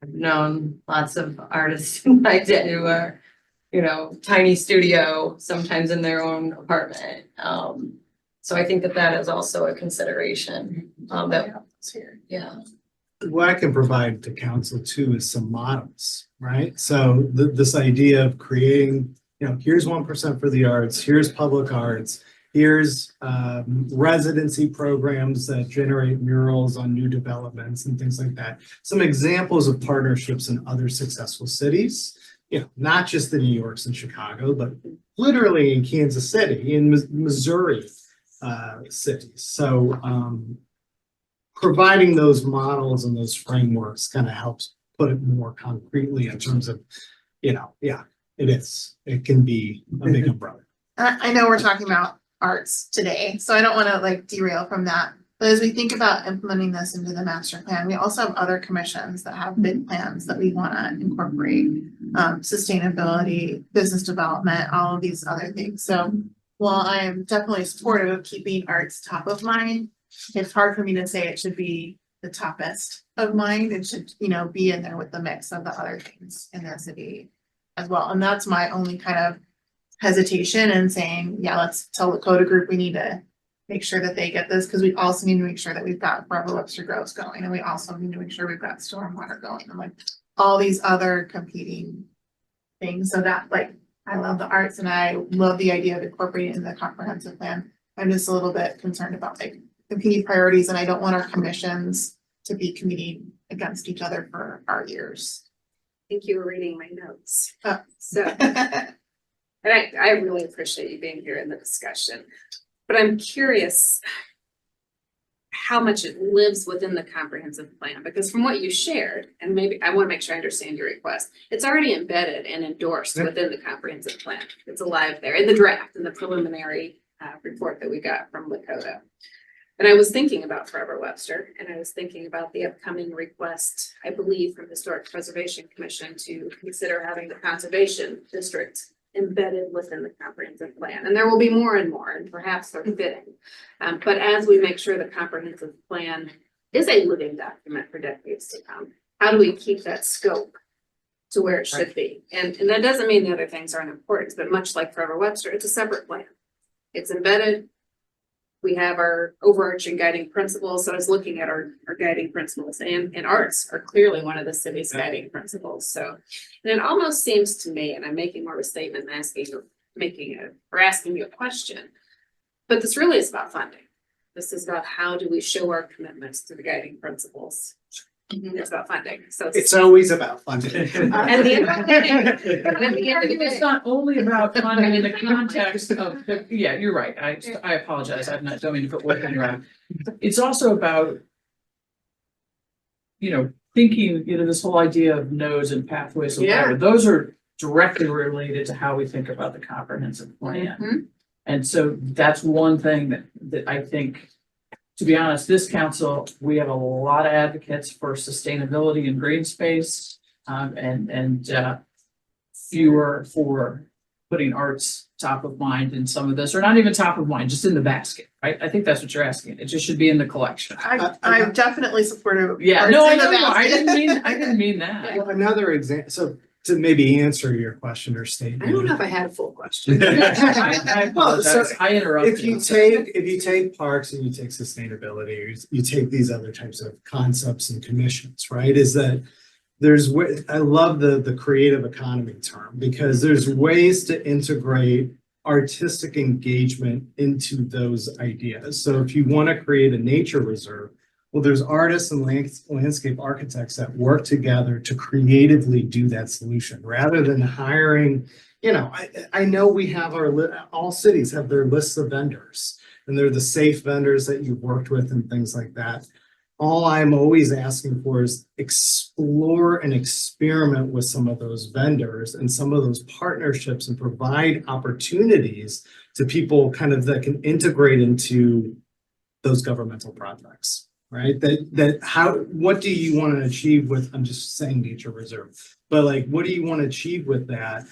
known lots of artists in my day who are, tiny studio, sometimes in their own apartment. So I think that is also a consideration, yeah. What I can provide to council too is some models, right? So this idea of creating, here's 1% for the arts, here's public arts, here's residency programs that generate murals on new developments and things like that. Some examples of partnerships in other successful cities, not just the New Yorks and Chicago, but literally in Kansas City, in Missouri cities. So providing those models and those frameworks kind of helps put it more concretely in terms of, it can be a big umbrella. I know we're talking about arts today, so I don't want to derail from that. But as we think about implementing this into the master plan, we also have other commissions that have big plans that we want to incorporate, sustainability, business development, all of these other things. So while I am definitely supportive of keeping arts top of mind, it's hard for me to say it should be the toppest of mind. It should, be in there with the mix of the other things in the city as well. And that's my only kind of hesitation in saying, yeah, let's tell the Coda group we need to make sure that they get this, because we also need to make sure that we've got Forever Webster Groves going, and we also need to make sure we've got stormwater going, and all these other competing things. So that I love the arts and I love the idea of incorporating it in the comprehensive plan. I'm just a little bit concerned about competing priorities, and I don't want our commissions to be competing against each other for our years. I think you were reading my notes. Oh. So, and I really appreciate you being here in the discussion, but I'm curious how much it lives within the comprehensive plan, because from what you shared, and maybe I want to make sure I understand your request, it's already embedded and endorsed within the comprehensive plan. It's alive there in the draft, in the preliminary report that we got from Lakota. And I was thinking about Forever Webster, and I was thinking about the upcoming request, I believe, from the Historic Preservation Commission to consider having the conservation district embedded within the comprehensive plan. And there will be more and more, and perhaps they're fitting. But as we make sure the comprehensive plan is a living document for decades to come, how do we keep that scope to where it should be? And that doesn't mean the other things aren't important, but much like Forever Webster, it's a separate plan. It's embedded. We have our overarching guiding principles. So I was looking at our guiding principles, and arts are clearly one of the city's guiding principles. So, and it almost seems to me, and I'm making more of a statement than asking you a question, but this really is about funding. This is about how do we show our commitments to the guiding principles. It's about funding, so. It's always about funding. At the end of the day, at the end of the It's day. not only about funding in the context of, yeah, you're right. I apologize. I'm not, don't mean to put words in your mouth. It's also about, thinking, this whole idea of nodes and pathways and whatever, those are directly related to how we think about the comprehensive plan. Mhm. And so that's one thing that I think, to be honest, this council, we have a lot of advocates for sustainability and green space, and fewer for putting arts top of mind in some of this, or not even top of mind, just in the basket, right? I think that's what you're asking. It just should be in the collection. I'm definitely supportive. Yeah, arts no, I in the know, I basket. didn't mean that. Well, another example, so to maybe answer your question or statement. I don't know if I had a full question. I apologize, I interrupted. If you take parks and you take sustainability, you take these other types of concepts and commissions, right? Is that I love the creative economy term, because there's ways to integrate artistic engagement into those ideas. So if you want to create a nature reserve, well, there's artists and landscape architects that work together to creatively do that solution, rather than hiring, I know we have all cities have their lists of vendors, and they're the safe vendors that you've worked with and things like that. All I'm always asking for is explore and experiment with some of those vendors and some of those partnerships, and provide opportunities to people that can integrate into those governmental projects, right? What do you want to achieve with, I'm just saying nature reserve, but what do you want to achieve with that?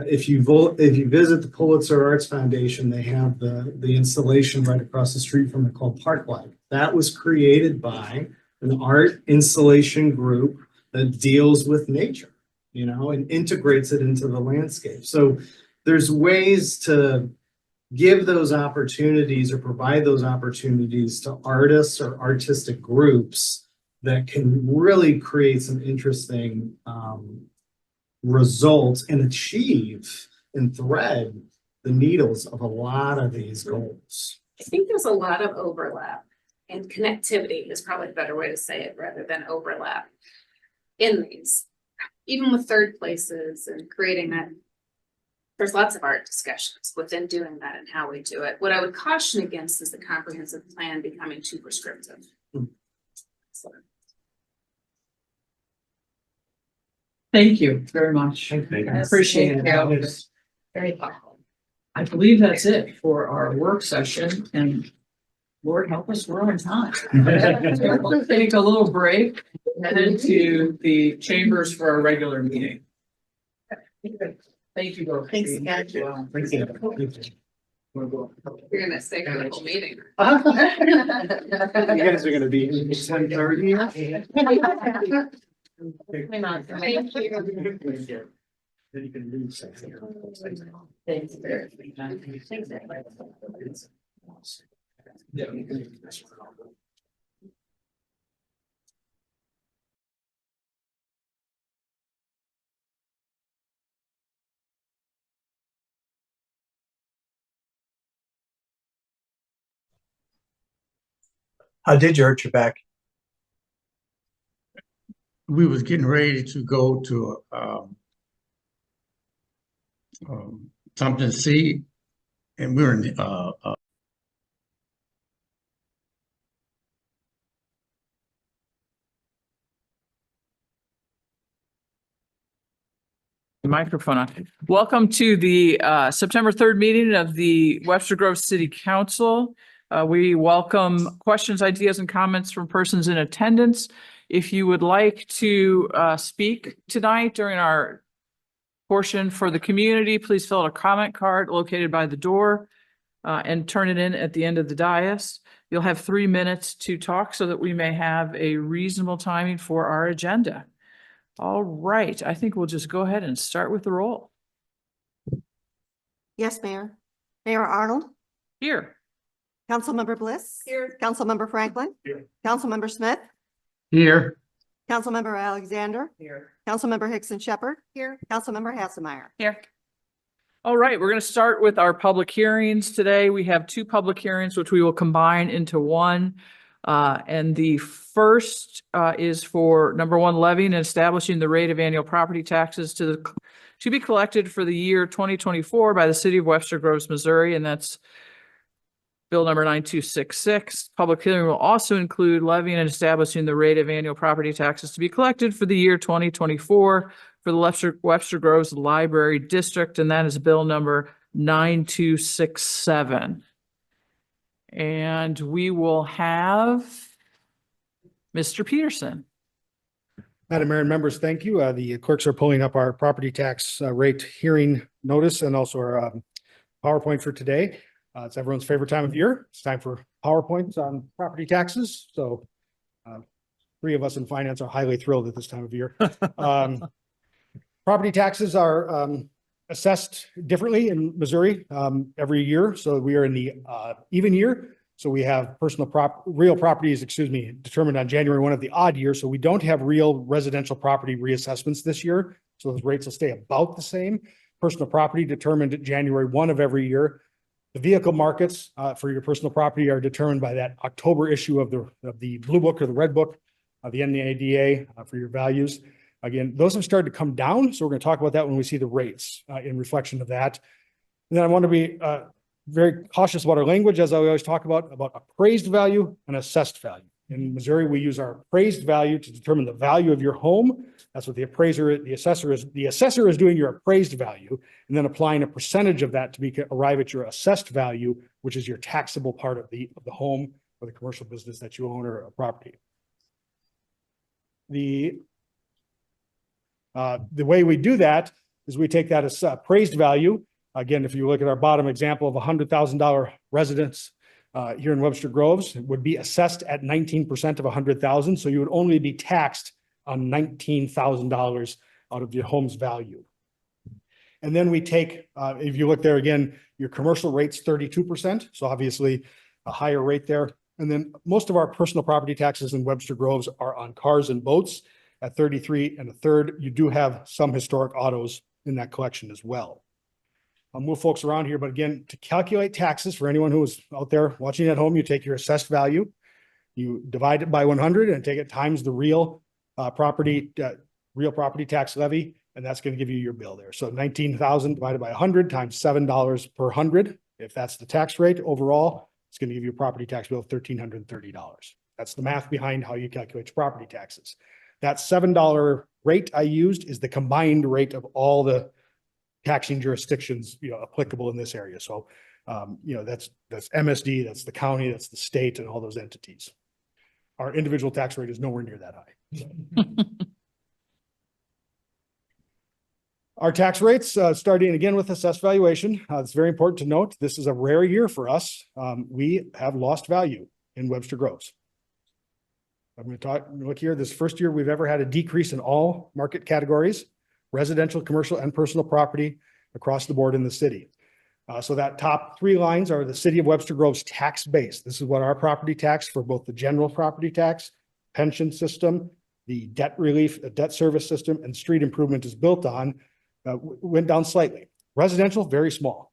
If you visit the Pulitzer Arts Foundation, they have the installation right across the street from it called Parklight. That was created by an art installation group that deals with nature, and integrates it into the landscape. So there's ways to give those opportunities or provide those opportunities to artists or artistic groups that can really create some interesting results and achieve and thread the needles of a lot of these goals. I think there's a lot of overlap, and connectivity is probably a better way to say it rather than overlap in these, even with third places and creating that. There's lots of art discussions within doing that and how we do it. What I would caution against is the comprehensive plan becoming too prescriptive. Thank you very much. Thank you. I appreciate it. Very thoughtful. I believe that's it for our work session, and Lord help us, we're on time. We'll take a little break and head into the chambers for our regular meeting. Thank you both. Thanks, again. Thank you. You're gonna stay for the whole meeting. You guys are gonna be 10:30. Thank you. Then you can leave something. Thanks. Yeah. How did you hurt your back? We was getting ready to go to something to see, and we were in Microphone on. Welcome to the September 3rd meeting of the Webster Grove City Council. We welcome questions, ideas, and comments from persons in attendance. If you would like to speak tonight during our portion for the community, please fill out a comment card located by the door and turn it in at the end of the dais. You'll have 3 minutes to talk so that we may have a reasonable timing for our agenda. All right, I think we'll just go ahead and start with the roll. Yes, Mayor. Mayor Arnold, Here. Councilmember Bliss. Here. Councilmember Franklin. Here. Councilmember Smith. here. Councilmember Alexander. Here. Councilmember Hickson Shepherd. Here. Councilmember Hassemeyer. Here. All right, we're going to start with our public hearings today. We have two public hearings, which we will combine into one. And the first is for number one, levying and establishing the rate of annual property taxes to be collected for the year 2024 by the city of Webster Groves, Missouri, and that's Bill number 9266. Public hearing will also include levying and establishing the rate of annual property taxes to be collected for the year 2024 for the Webster Groves Library District, and that is Bill number 9267. And we will have Mr. Peterson. Madam Mayor and members, thank you. The clerks are pulling up our property tax rate hearing notice and also our PowerPoint for today. It's everyone's favorite time of year. It's time for PowerPoints on property taxes. So three of us in finance are highly thrilled at this time of year. Property taxes are assessed differently in Missouri every year. So we are in the even year. So we have real properties, determined on January 1 of the odd year. So we don't have real residential property reassessments this year. So those rates will stay about the same. Personal property determined at January 1 of every year. The vehicle markets for your personal property are determined by that October issue of the blue book or the red book of the NADA for your values. Again, those have started to come down. So we're going to talk about that when we see the rates in reflection of that. And then I want to be very cautious about our language, as I always talk about appraised value and assessed value. In Missouri, we use our appraised value to determine the value of your home. That's what the assessor is. The assessor is doing your appraised value and then applying a percentage of that to arrive at your assessed value, which is your taxable part of the home or the commercial business that you own or a property. The way we do that is we take that as appraised value. Again, if you look at our bottom example of $100,000 residence here in Webster Groves, it would be assessed at 19% of $100,000. So you would only be taxed on $19,000 out of your home's value. And then we take, if you look there again, your commercial rate's 32%. So obviously a higher rate there. And then most of our personal property taxes in Webster Groves are on cars and boats at 33 1/3. You do have some historic autos in that collection as well. I'll move folks around here, but again, to calculate taxes for anyone who is out there watching at home, you take your assessed value, you divide it by 100 and take it times the real property tax levy, and that's going to give you your bill there. So 19,000 divided by 100 times $7 per 100. If that's the tax rate overall, it's going to give you a property tax bill of $1,330. That's the math behind how you calculate your property taxes. That $7 rate I used is the combined rate of all the taxing jurisdictions, applicable in this area. So, that's MSD, that's the county, that's the state, and all those entities. Our individual tax rate is nowhere near that high. Our tax rates, starting again with assessed valuation. It's very important to note, this is a rare year for us. We have lost value in Webster Groves. I'm going to look here, this first year we've ever had a decrease in all market categories, residential, commercial, and personal property across the board in the city. So that top three lines are the city of Webster Groves tax base. This is what our property tax for both the general property tax, pension system, the debt relief, the debt service system, and street improvement is built on, went down slightly. Residential, very small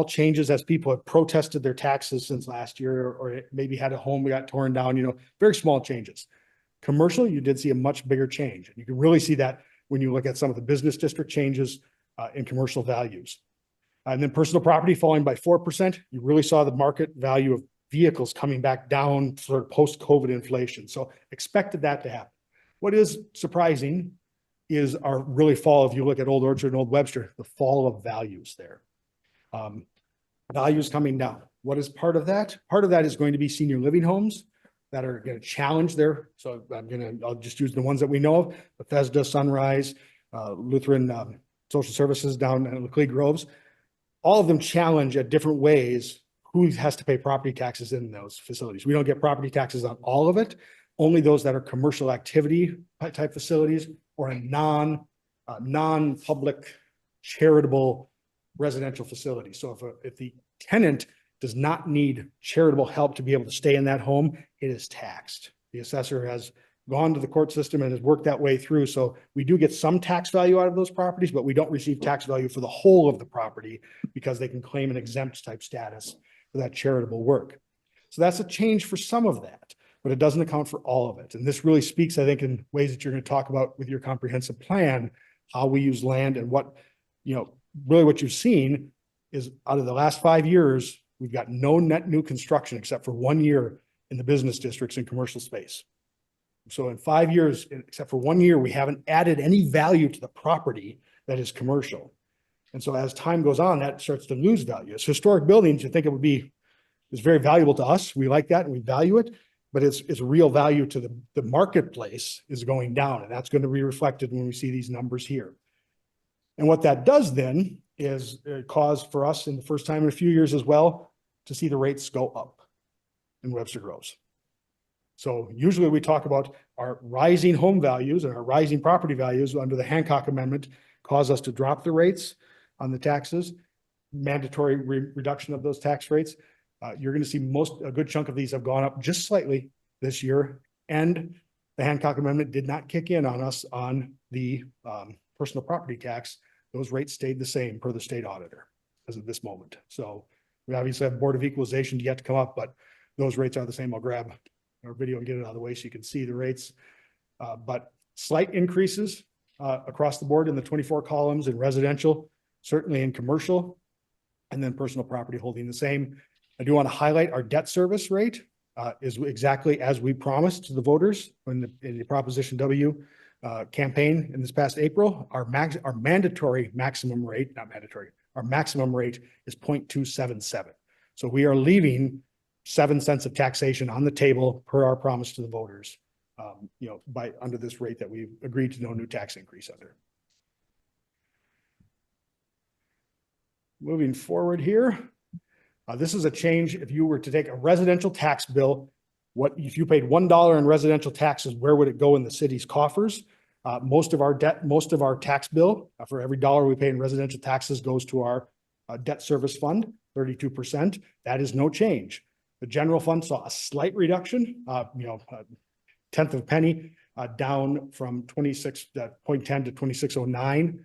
changes as people have protested their taxes since last year, or maybe had a home that got torn down, very small changes. Commercial, you did see a much bigger change. And you can really see that when you look at some of the business district changes in commercial values. And then personal property falling by 4%. You really saw the market value of vehicles coming back down sort of post-COVID inflation. So expected that to happen. What is surprising is our really fall, if you look at Old Orchard and Old Webster, the fall of values there. Values coming down. What is part of that? Part of that is going to be senior living homes that are going to challenge there. So I'll just use the ones that we know of: Bethesda, Sunrise, Lutheran Social Services down in Laclede Groves. All of them challenge at different ways who has to pay property taxes in those facilities. We don't get property taxes on all of it, only those that are commercial activity type facilities or a non-public charitable residential facility. So if the tenant does not need charitable help to be able to stay in that home, it is taxed. The assessor has gone to the court system and has worked that way through. So we do get some tax value out of those properties, but we don't receive tax value for the whole of the property because they can claim an exempt type status for that charitable work. So that's a change for some of that, but it doesn't account for all of it. And this really speaks, I think, in ways that you're going to talk about with your comprehensive plan, how we use land and what, really what you've seen is out of the last 5 years, we've got no net new construction except for 1 year in the business districts and commercial space. So in 5 years, except for 1 year, we haven't added any value to the property that is commercial. And so as time goes on, that starts to lose value. As historic buildings, you think it would be, it's very valuable to us. We like that and we value it, but it's real value to the marketplace is going down, and that's going to be reflected when we see these numbers here. And what that does then is cause for us in the first time in a few years as well to see the rates go up in Webster Groves. So usually we talk about our rising home values and our rising property values under the Hancock Amendment cause us to drop the rates on the taxes, mandatory reduction of those tax rates. You're going to see a good chunk of these have gone up just slightly this year, and the Hancock Amendment did not kick in on us on the personal property tax. Those rates stayed the same per the state auditor as of this moment. So we obviously have Board of Equalization yet to come up, but those rates are the same. I'll grab our video and get it out of the way so you can see the rates. But slight increases across the board in the 24 columns in residential, certainly in commercial, and then personal property holding the same. I do want to highlight our debt service rate is exactly as we promised to the voters in the Proposition W campaign in this past April. Our mandatory maximum rate, not mandatory, our maximum rate is 0.277. So we are leaving 7 cents of taxation on the table per our promise to the voters, by under this rate that we've agreed to no new tax increase under. Moving forward here, this is a change. If you were to take a residential tax bill, if you paid $1 in residential taxes, where would it go in the city's coffers? Most of our tax bill for every dollar we pay in residential taxes goes to our debt service fund, 32%. That is no change. The general fund saw a slight reduction, a tenth of a penny, down from 26.10 to 26.09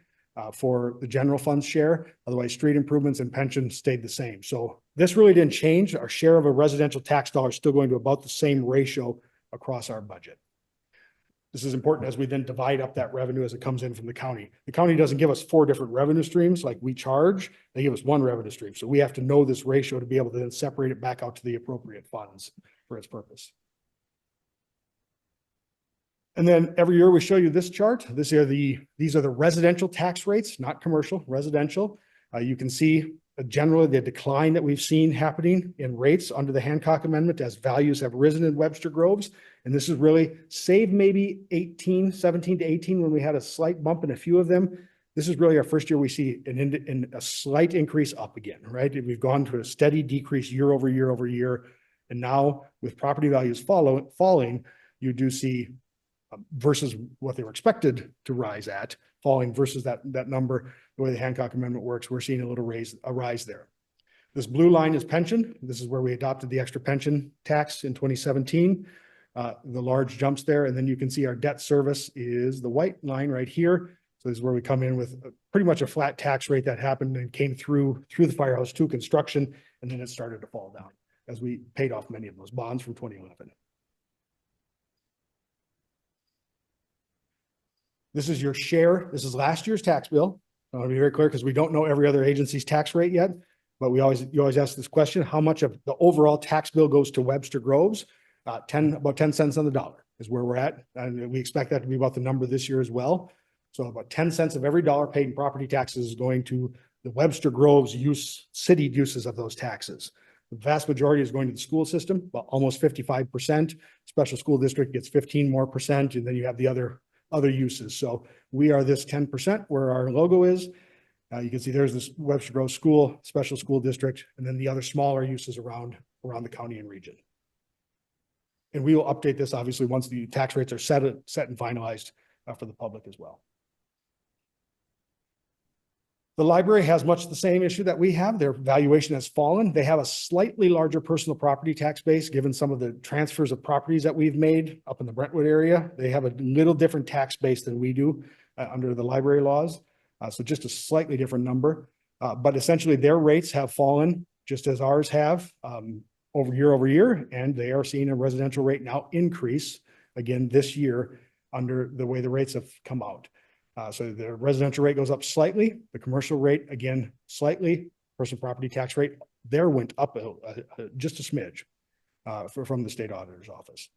for the general fund share. Otherwise, street improvements and pension stayed the same. So this really didn't change. Our share of a residential tax dollar is still going to about the same ratio across our budget. This is important as we then divide up that revenue as it comes in from the county. The county doesn't give us 4 different revenue streams like we charge. They give us 1 revenue stream. So we have to know this ratio to be able to then separate it back out to the appropriate funds for its purpose. And then every year we show you this chart. These are the residential tax rates, not commercial, residential. You can see generally the decline that we've seen happening in rates under the Hancock Amendment as values have risen in Webster Groves. And this is really, save maybe 17 to 18 when we had a slight bump in a few of them. This is really our first year we see a slight increase up again, right? We've gone to a steady decrease year over year over year. And now with property values falling, you do see versus what they were expected to rise at, falling versus that number, the way the Hancock Amendment works, we're seeing a rise there. This blue line is pension. This is where we adopted the extra pension tax in 2017. The large jumps there, and then you can see our debt service is the white line right here. So this is where we come in with pretty much a flat tax rate that happened and came through the Firehouse 2 construction, and then it started to fall down as we paid off many of those bonds from 2011. This is your share. This is last year's tax bill. I want to be very clear because we don't know every other agency's tax rate yet, but you always ask this question: how much of the overall tax bill goes to Webster Groves? About 10 cents on the dollar is where we're at, and we expect that to be about the number this year as well. So about 10 cents of every dollar paid in property taxes is going to the Webster Groves city uses of those taxes. The vast majority is going to the school system, about almost 55%. Special school district gets 15% more, and then you have the other uses. So we are this 10% where our logo is. You can see there's this Webster Groves School, Special School District, and then the other smaller uses around the county and region. And we will update this obviously once the tax rates are set and finalized for the public as well. The library has much the same issue that we have. Their valuation has fallen. They have a slightly larger personal property tax base, given some of the transfers of properties that we've made up in the Brentwood area. They have a little different tax base than we do under the library laws. So just a slightly different number. But essentially their rates have fallen just as ours have over year, and they are seeing a residential rate now increase again this year under the way the rates have come out. So the residential rate goes up slightly, the commercial rate, again, slightly, personal property tax rate, there went up just a smidge from the state auditor's office.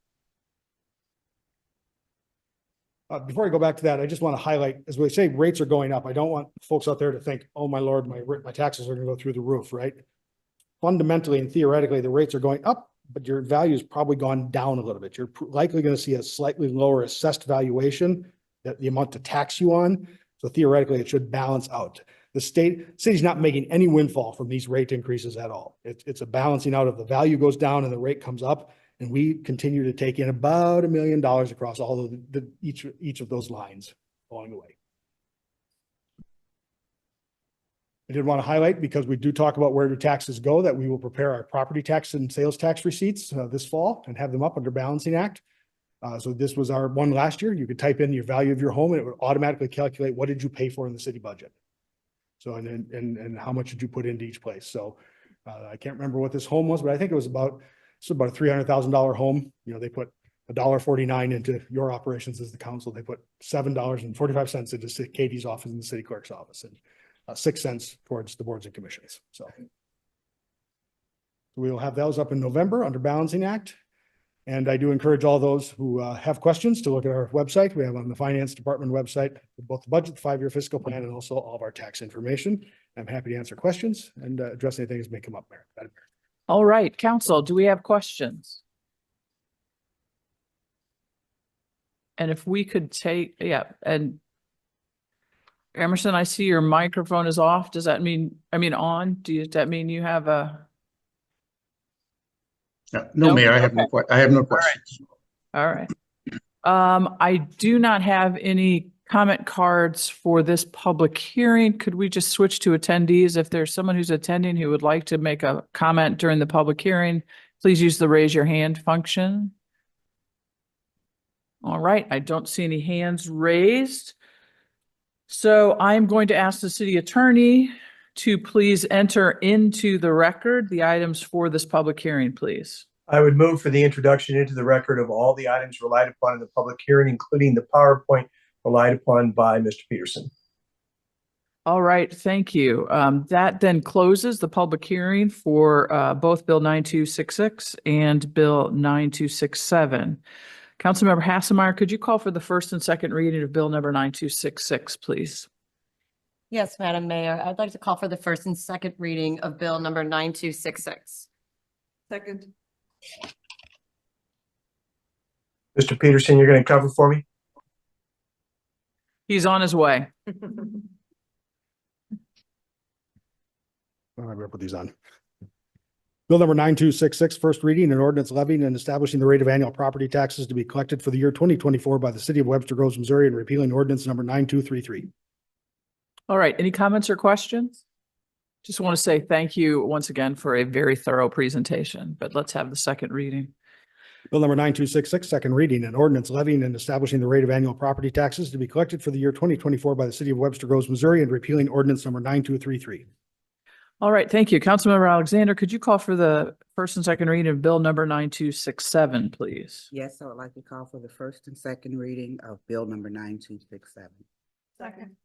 Before I go back to that, I just want to highlight, as we say, rates are going up. I don't want folks out there to think, oh my Lord, my taxes are going to go through the roof, right? Fundamentally and theoretically, the rates are going up, but your value has probably gone down a little bit. You're likely going to see a slightly lower assessed valuation, that the amount to tax you on. So theoretically, it should balance out. The city's not making any windfall from these rate increases at all. It's a balancing out of the value goes down and the rate comes up. And we continue to take in about $1 million across all of each of those lines along the way. I did want to highlight, because we do talk about where do taxes go, that we will prepare our property tax and sales tax receipts this fall and have them up under Balancing Act. So this was our one last year. You could type in your value of your home and it would automatically calculate what did you pay for in the city budget. So, and how much did you put into each place? So I can't remember what this home was, but I think it was about a $300,000 home. You know, they put $1.49 into your operations as the council. They put $7.45 into Katie's office and the city clerk's office, and 6 cents towards the boards and commissions. So we will have those up in November under Balancing Act. And I do encourage all those who have questions to look at our website. We have on the finance department website, both the budget, the 5-year fiscal plan, and also all of our tax information. I'm happy to answer questions and address anything that may come up, Mayor. All right, council, do we have questions? And if we could take, and Emerson, I see your microphone is off. Does that mean, on? Does that mean you have a? No, Mayor, I have no questions. All right. I do not have any comment cards for this public hearing. Could we just switch to attendees? If there's someone who's attending who would like to make a comment during the public hearing, please use the raise your hand function. All right, I don't see any hands raised. So I'm going to ask the city attorney to please enter into the record the items for this public hearing, please. I would move for the introduction into the record of all the items relied upon in the public hearing, including the PowerPoint relied upon by Mr. Peterson. All right, thank you. That then closes the public hearing for both Bill 9266 and Bill 9267. Councilmember Hassemeyer, could you call for the first and second reading of Bill number 9266, please? Yes, Madam Mayor, I'd like to call for the first and second reading of Bill number 9266. Second. Mr. Peterson, you're going to cover for me? He's on his way. I'm going to put these on. Bill number 9266, first reading, an ordinance levying and establishing the rate of annual property taxes to be collected for the year 2024 by the city of Webster Groves, Missouri, and repealing ordinance number 9233. All right, any comments or questions? Just want to say thank you once again for a very thorough presentation, but let's have the second reading. Bill number 9266, second reading, an ordinance levying and establishing the rate of annual property taxes to be collected for the year 2024 by the city of Webster Groves, Missouri, and repealing ordinance number 9233. All right, thank you. Councilmember Alexander, could you call for the first and second reading of Bill number 9267, please? Yes, I would like to call for the first and second reading of Bill number 9267. Second.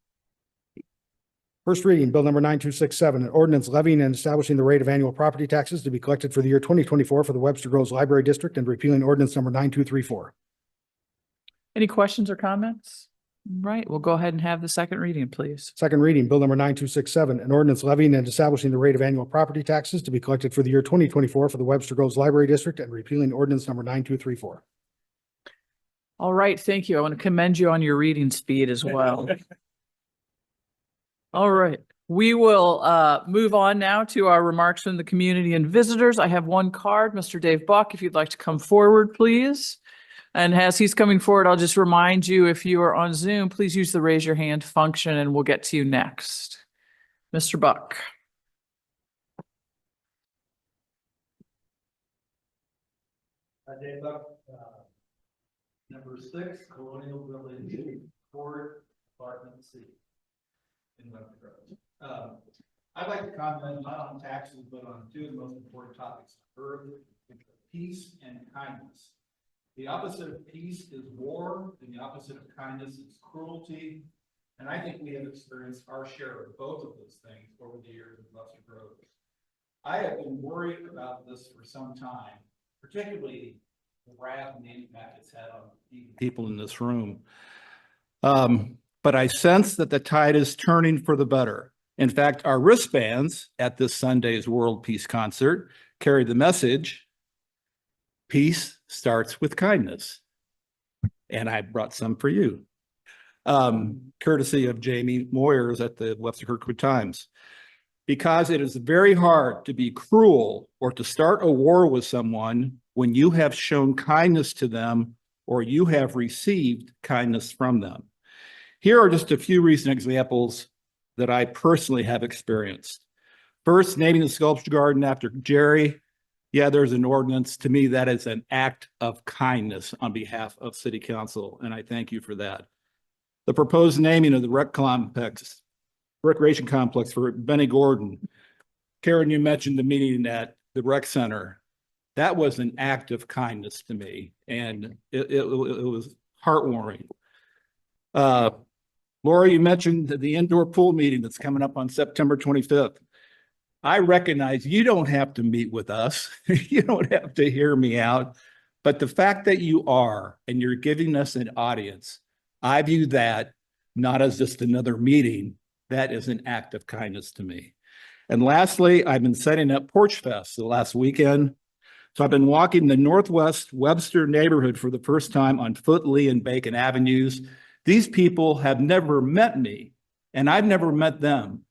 First reading, Bill number 9267, an ordinance levying and establishing the rate of annual property taxes to be collected for the year 2024 for the Webster Groves Library District and repealing ordinance number 9234. Any questions or comments? Right, we'll go ahead and have the second reading, please. Second reading, Bill number 9267, an ordinance levying and establishing the rate of annual property taxes to be collected for the year 2024 for the Webster Groves Library District and repealing ordinance number 9234. All right, thank you. I want to commend you on your reading speed as well. All right, we will move on now to our remarks from the community and visitors. I have one card, Mr. Dave Buck, if you'd like to come forward, please. And as he's coming forward, I'll just remind you, if you are on Zoom, please use the raise your hand function and we'll get to you next. Mr. Buck. Dave Buck, number 6, Colonial Village Court, Apartment C. In Webster Groves. I'd like to comment not on taxes, but on two of the most important topics on earth, peace and kindness. The opposite of peace is war, and the opposite of kindness is cruelty. And I think we have experienced our share of both of those things over the years in Webster Groves. I have been worried about this for some time, particularly the wrath and the impact it's had on people in this room. But I sense that the tide is turning for the better. In fact, our wristbands at this Sunday's World Peace Concert carry the message, peace starts with kindness. And I brought some for you, courtesy of Jamie Moyers at the Webster Kirkwood Times. Because it is very hard to be cruel or to start a war with someone when you have shown kindness to them or you have received kindness from them. Here are just a few recent examples that I personally have experienced. First, naming the sculpture garden after Jerry. Yeah, there's an ordinance. To me, that is an act of kindness on behalf of City Council, and I thank you for that. The proposed naming of the recreation complex for Benny Gordon. Karen, you mentioned the meeting at the rec center. That was an act of kindness to me, and it was heartwarming. Laura, you mentioned the indoor pool meeting that's coming up on September 25th. I recognize you don't have to meet with us. You don't have to hear me out. But the fact that you are, and you're giving us an audience, I view that not as just another meeting. That is an act of kindness to me. And lastly, I've been setting up Porch Fest the last weekend. So I've been walking the Northwest Webster neighborhood for the first time on Foot, Lee, and Bacon Avenues. These people have never met me, and I've never met them.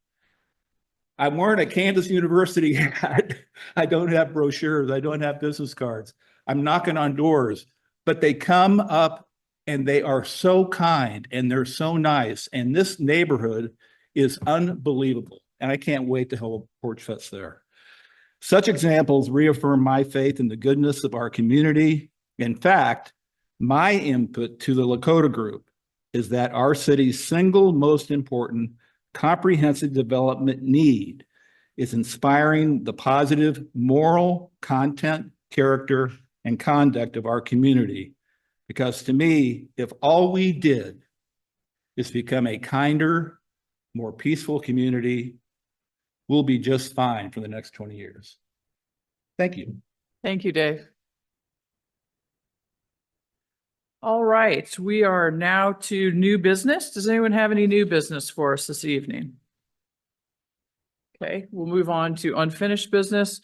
I'm wearing a Kansas University hat. I don't have brochures. I don't have business cards. I'm knocking on doors, but they come up and they are so kind and they're so nice. And this neighborhood is unbelievable. And I can't wait to hold Porch Fest there. Such examples reaffirm my faith in the goodness of our community. In fact, my input to the Lakota group is that our city's single most important comprehensive development need is inspiring the positive moral content, character, and conduct of our community. Because to me, if all we did is become a kinder, more peaceful community, we'll be just fine for the next 20 years. Thank you. Thank you, Dave. All right, we are now to new business. Does anyone have any new business for us this evening? Okay, we'll move on to unfinished business.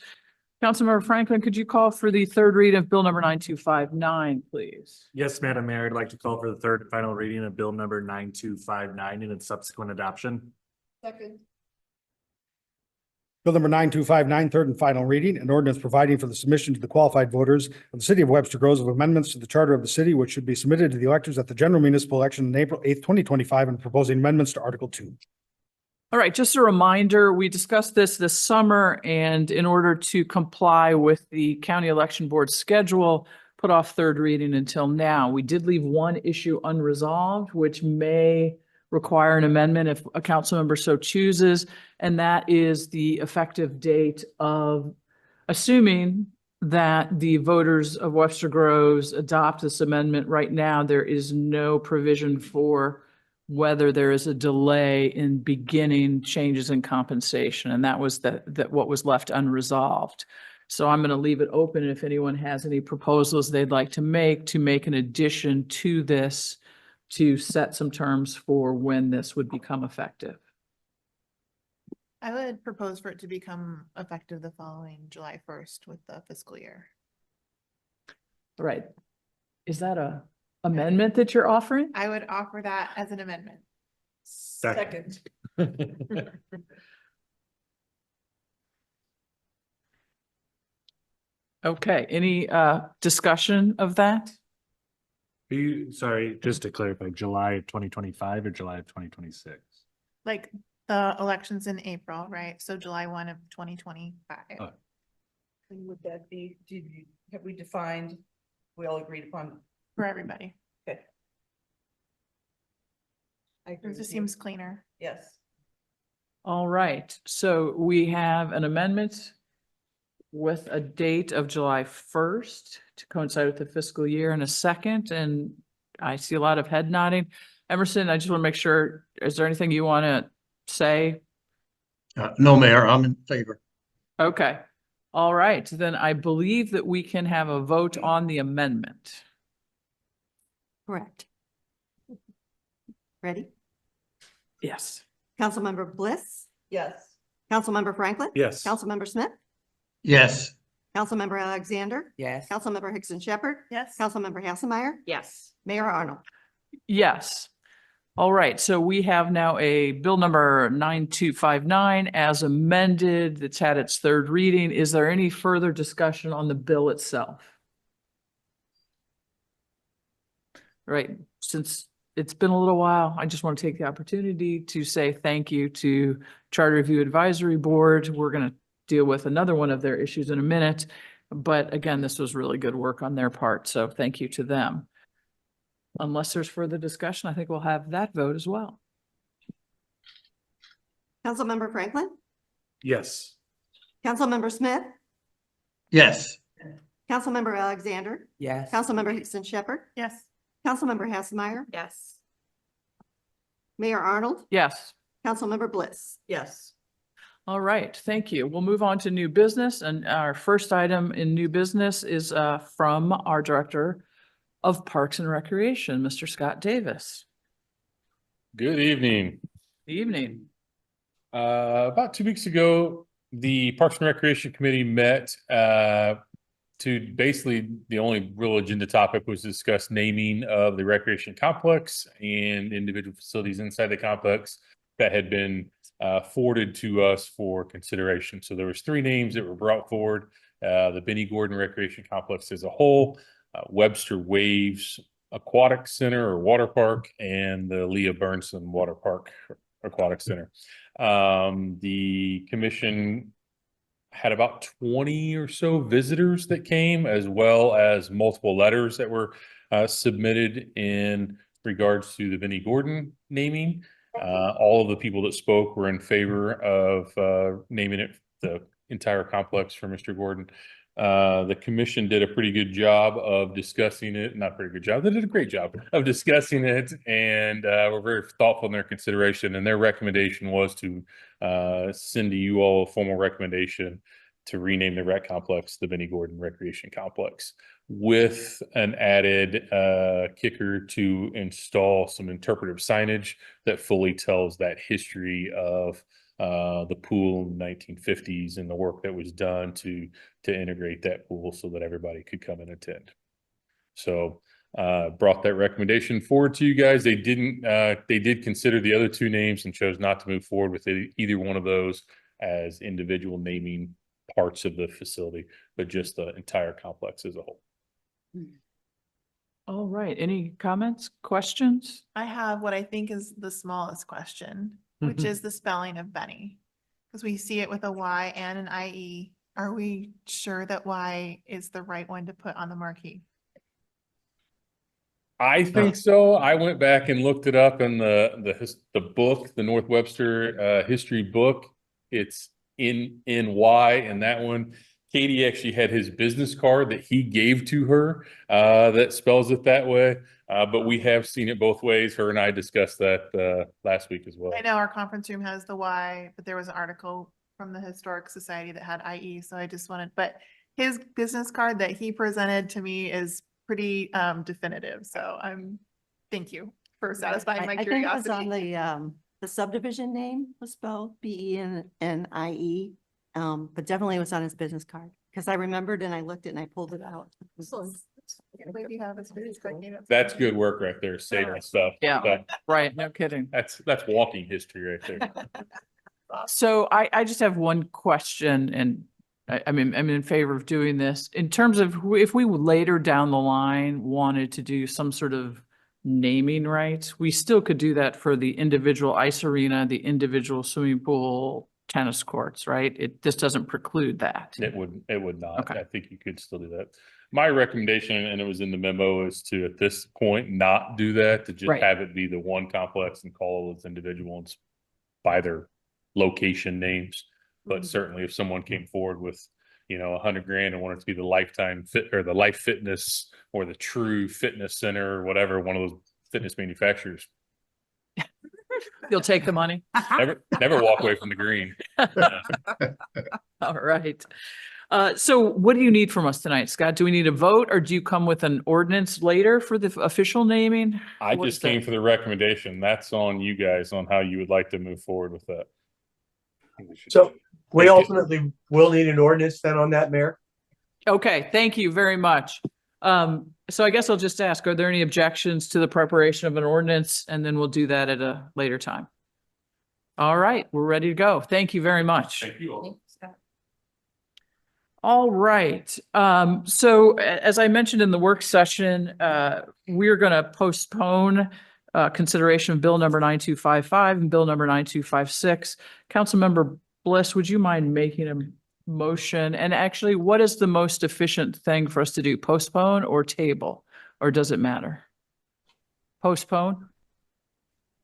Councilmember Franklin, could you call for the third reading of Bill number 9259, please? Yes, Madam Mayor, I'd like to call for the third and final reading of Bill number 9259 and its subsequent adoption. Second. Bill number 9259, third and final reading, an ordinance providing for the submission to the qualified voters of the city of Webster Groves of amendments to the charter of the city, which should be submitted to the electors at the general municipal election on April 8th, 2025, and proposing amendments to Article 2. All right, just a reminder, we discussed this summer, and in order to comply with the county election board schedule, put off third reading until now. We did leave one issue unresolved, which may require an amendment if a council member so chooses, and that is the effective date of, assuming that the voters of Webster Groves adopt this amendment. Right now, there is no provision for whether there is a delay in beginning changes in compensation, and that was what was left unresolved. So I'm going to leave it open if anyone has any proposals they'd like to make an addition to this to set some terms for when this would become effective. I would propose for it to become effective the following July 1st with the fiscal year. All right. Is that a amendment that you're offering? I would offer that as an amendment. Second. Okay, any discussion of that? Sorry, just to clarify, July of 2025 or July of 2026? Like The election's in April, right? So July 1 of 2025. Oh. And would that be, have we defined, we all agreed upon? For everybody. Okay. I agree It with just you. seems cleaner. Yes. All right, so we have an amendment with a date of July 1st to coincide with the fiscal year in a second, and I see a lot of head nodding. Emerson, I just want to make sure, is there anything you want to say? No, Mayor, I'm in favor. Okay, all right, then I believe that we can have a vote on the amendment. Correct. Ready? Yes. Councilmember Bliss, Yes. Councilmember Franklin. Yes. Councilmember Smith, Yes. Councilmember Alexander, Yes. Councilmember Hickson Shepherd, Yes. Councilmember Hasselmeyer, Yes. Mayor Arnold. Yes. All right, so we have now a bill number 9259 as amended. It's had its third reading. Is there any further discussion on the bill itself? Right, since it's been a little while, I just want to take the opportunity to say thank you to Charter Review Advisory Board. We're going to deal with another one of their issues in a minute. But again, this was really good work on their part, so thank you to them. Unless there's further discussion, I think we'll have that vote as well. Councilmember Franklin, Yes. Councilmember Smith, Yes. Councilmember Alexander, Yes. Councilmember Hickson Shepherd, Yes. Councilmember Hasselmeyer, Yes. Mayor Arnold, Yes. Councilmember Bliss. Yes. All right, thank you. We'll move on to new business, and our first item in new business is from our Director of Parks and Recreation, Mr. Scott Davis. Good evening. Evening. About 2 weeks ago, the Parks and Recreation Committee met to basically the only real agenda topic was to discuss naming of the recreation complex and individual facilities inside the complex that had been forwarded to us for consideration. So there was 3 names that were brought forward: the Benny Gordon Recreation Complex as a whole, Webster Waves Aquatic Center or Water Park, and the Leah Burnson Water Park Aquatic Center. The commission had about 20 or so visitors that came, as well as multiple letters that were submitted in regards to the Benny Gordon naming. All of the people that spoke were in favor of naming it the entire complex for Mr. Gordon. The commission did a pretty good job of discussing it. Not pretty good job. They did a great job of discussing it, and were very thoughtful in their consideration. And their recommendation was to send to you all a formal recommendation to rename the rec complex the Benny Gordon Recreation Complex, with an added kicker to install some interpretive signage that fully tells that history of the pool in the 1950s and the work that was done to integrate that pool so that everybody could come and attend. So brought that recommendation forward to you guys. They did consider the other 2 names and chose not to move forward with either one of those as individual naming parts of the facility, but just the entire complex as a whole. All right, any comments, questions? I have what I think is the smallest question, which is the spelling of Benny. Because we see it with a Y and an IE. Are we sure that Y is the right one to put on the marquee? I think so. I went back and looked it up in the book, the North Webster history book. It's in Y, and that one, Katie actually had his business card that he gave to her that spells it that way. But we have seen it both ways. Her and I discussed that last week as well. I know our conference room has the Y, but there was an article from the Historic Society that had IE, so I just wanted, but his business card that he presented to me is pretty definitive, so thank you for satisfying my I think it was curiosity. on the subdivision name was spelled BENNIE, but definitely it was on his business card, because I remembered and I looked it and I pulled it out. Maybe you have his business card. That's good work right there, saving stuff. Yeah, right, no kidding. That's walking history right there. So I just have one question, and I mean, I'm in favor of doing this. In terms of if we would later down the line wanted to do some sort of naming rights. We still could do that for the individual ice arena, the individual swimming pool, tennis courts, right? This doesn't preclude that. It would not. Okay. I think you could still do that. My recommendation, and it was in the memo, is to, at this point, not do that, to just Right. have it be the one complex and call those individuals by their location names. But certainly if someone came forward with, $100,000 and wanted to be the Lifetime Fit or the Life Fitness or the True Fitness Center or whatever, one of those fitness manufacturers, You'll take the money? never walk away from the green. All right. So what do you need from us tonight, Scott? Do we need a vote or do you come with an ordinance later for the official naming? I What just is that? came for the recommendation. That's on you guys on how you would like to move forward with that. So we Thank you. ultimately will need an ordinance then on that, Mayor? Okay, thank you very much. So I guess I'll just ask, are there any objections to the preparation of an ordinance? And then we'll do that at a later time. All right, we're ready to go. Thank you very much. Thank you all. All right. So as I mentioned in the work session, we're going to postpone consideration of Bill number 9255 and Bill number 9256. Councilmember Bliss, would you mind making a motion? And actually, what is the most efficient thing for us to do? Postpone or table? Or does it matter? Postpone?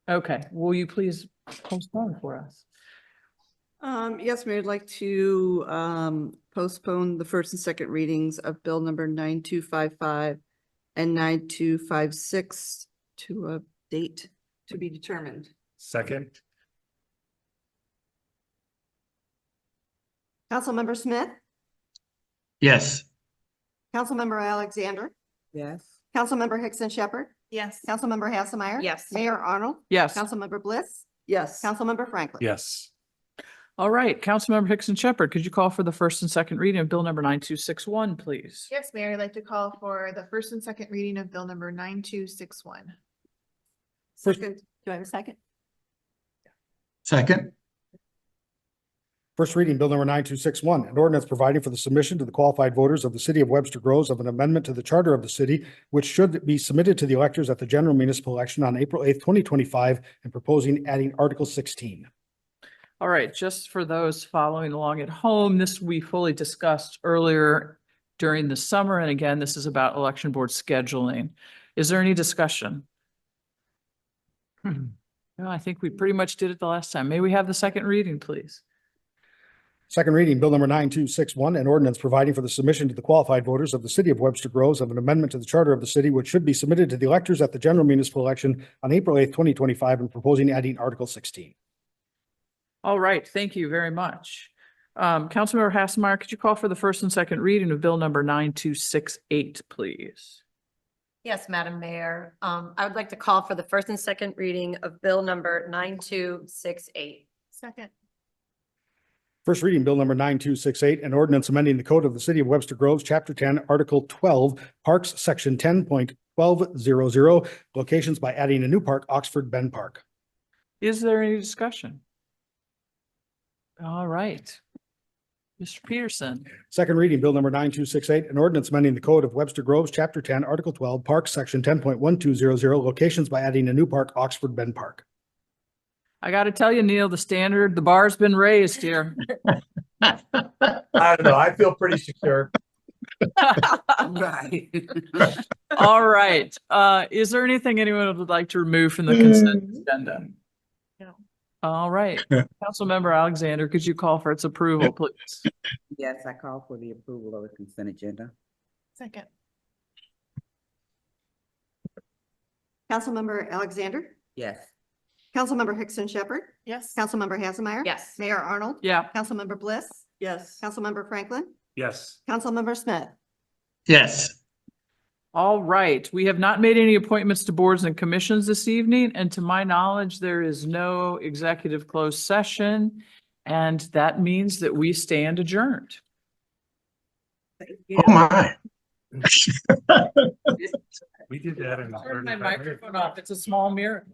Okay. Will you please postpone for us? Yes, Mayor, I'd like to postpone the first and second readings of Bill number 9255 and 9256 to a date to be determined. Second. Councilmember Smith, Yes. Councilmember Alexander, Yes. Councilmember Hickson Shepherd, Yes. Councilmember Hassemeyer. Yes. Mayor Arnold, Yes. Councilmember Bliss, Yes. Councilmember Franklin. Yes. All right. Councilmember Hickson Shepherd, could you call for the first and second reading of Bill number 9261, please? Yes, Mayor, I'd like to call for the first and second reading of bill number 9261. Second. Do I have a second? Second. First reading, bill number 9261, an ordinance providing for the submission to the qualified voters of the city of Webster Groves of an amendment to the charter of the city, which should be submitted to the electors at the general municipal election on April 8th, 2025, and proposing adding Article 16. All right, just for those following along at home, this we fully discussed earlier during the summer. And again, this is about election board scheduling. Is there any discussion? No, I think we pretty much did it the last time. May we have the second reading, please? Second reading, bill number 9261, an ordinance providing for the submission to the qualified voters of the city of Webster Groves of an amendment to the charter of the city, which should be submitted to the electors at the general municipal election on April 8th, 2025, and proposing adding Article 16. All right, thank you very much. Councilmember Hassemeyer, could you call for the first and second reading of Bill number 9268, please? Yes, Madam Mayor. I would like to call for the first and second reading of bill number 9268. Second. First reading, bill number 9268, an ordinance amending the code of the city of Webster Groves, chapter 10, article 12, parks, section 10.1200, locations by adding a new park, Oxford Ben Park. Is there any discussion? All right. Mr. Peterson. Second reading, bill number 9268, an ordinance amending the code of Webster Groves, chapter 10, article 12, parks, section 10.1200, locations by adding a new park, Oxford Ben Park. I got to tell you, Neil, the bar's been raised here. I don't know. I feel pretty secure. Right. All right. Is there anything anyone would like to remove from the consent agenda? No. All right. Councilmember Alexander, could you call for its approval, please? Yes, I call for the approval of the consent agenda. Second. Councilmember Alexander, Yes. Councilmember Hickson Shepherd, Yes. Councilmember Hassemeyer. Yes. Mayor Arnold, Yeah. Councilmember Bliss, Yes. Councilmember Franklin, Yes. Councilmember Smith. Yes. All right. We have not made any appointments to boards and commissions this evening, and to my knowledge, there is no executive closed session, and that means that we stand adjourned. Oh, my. We did that in. Turn my microphone off. It's a small mirror.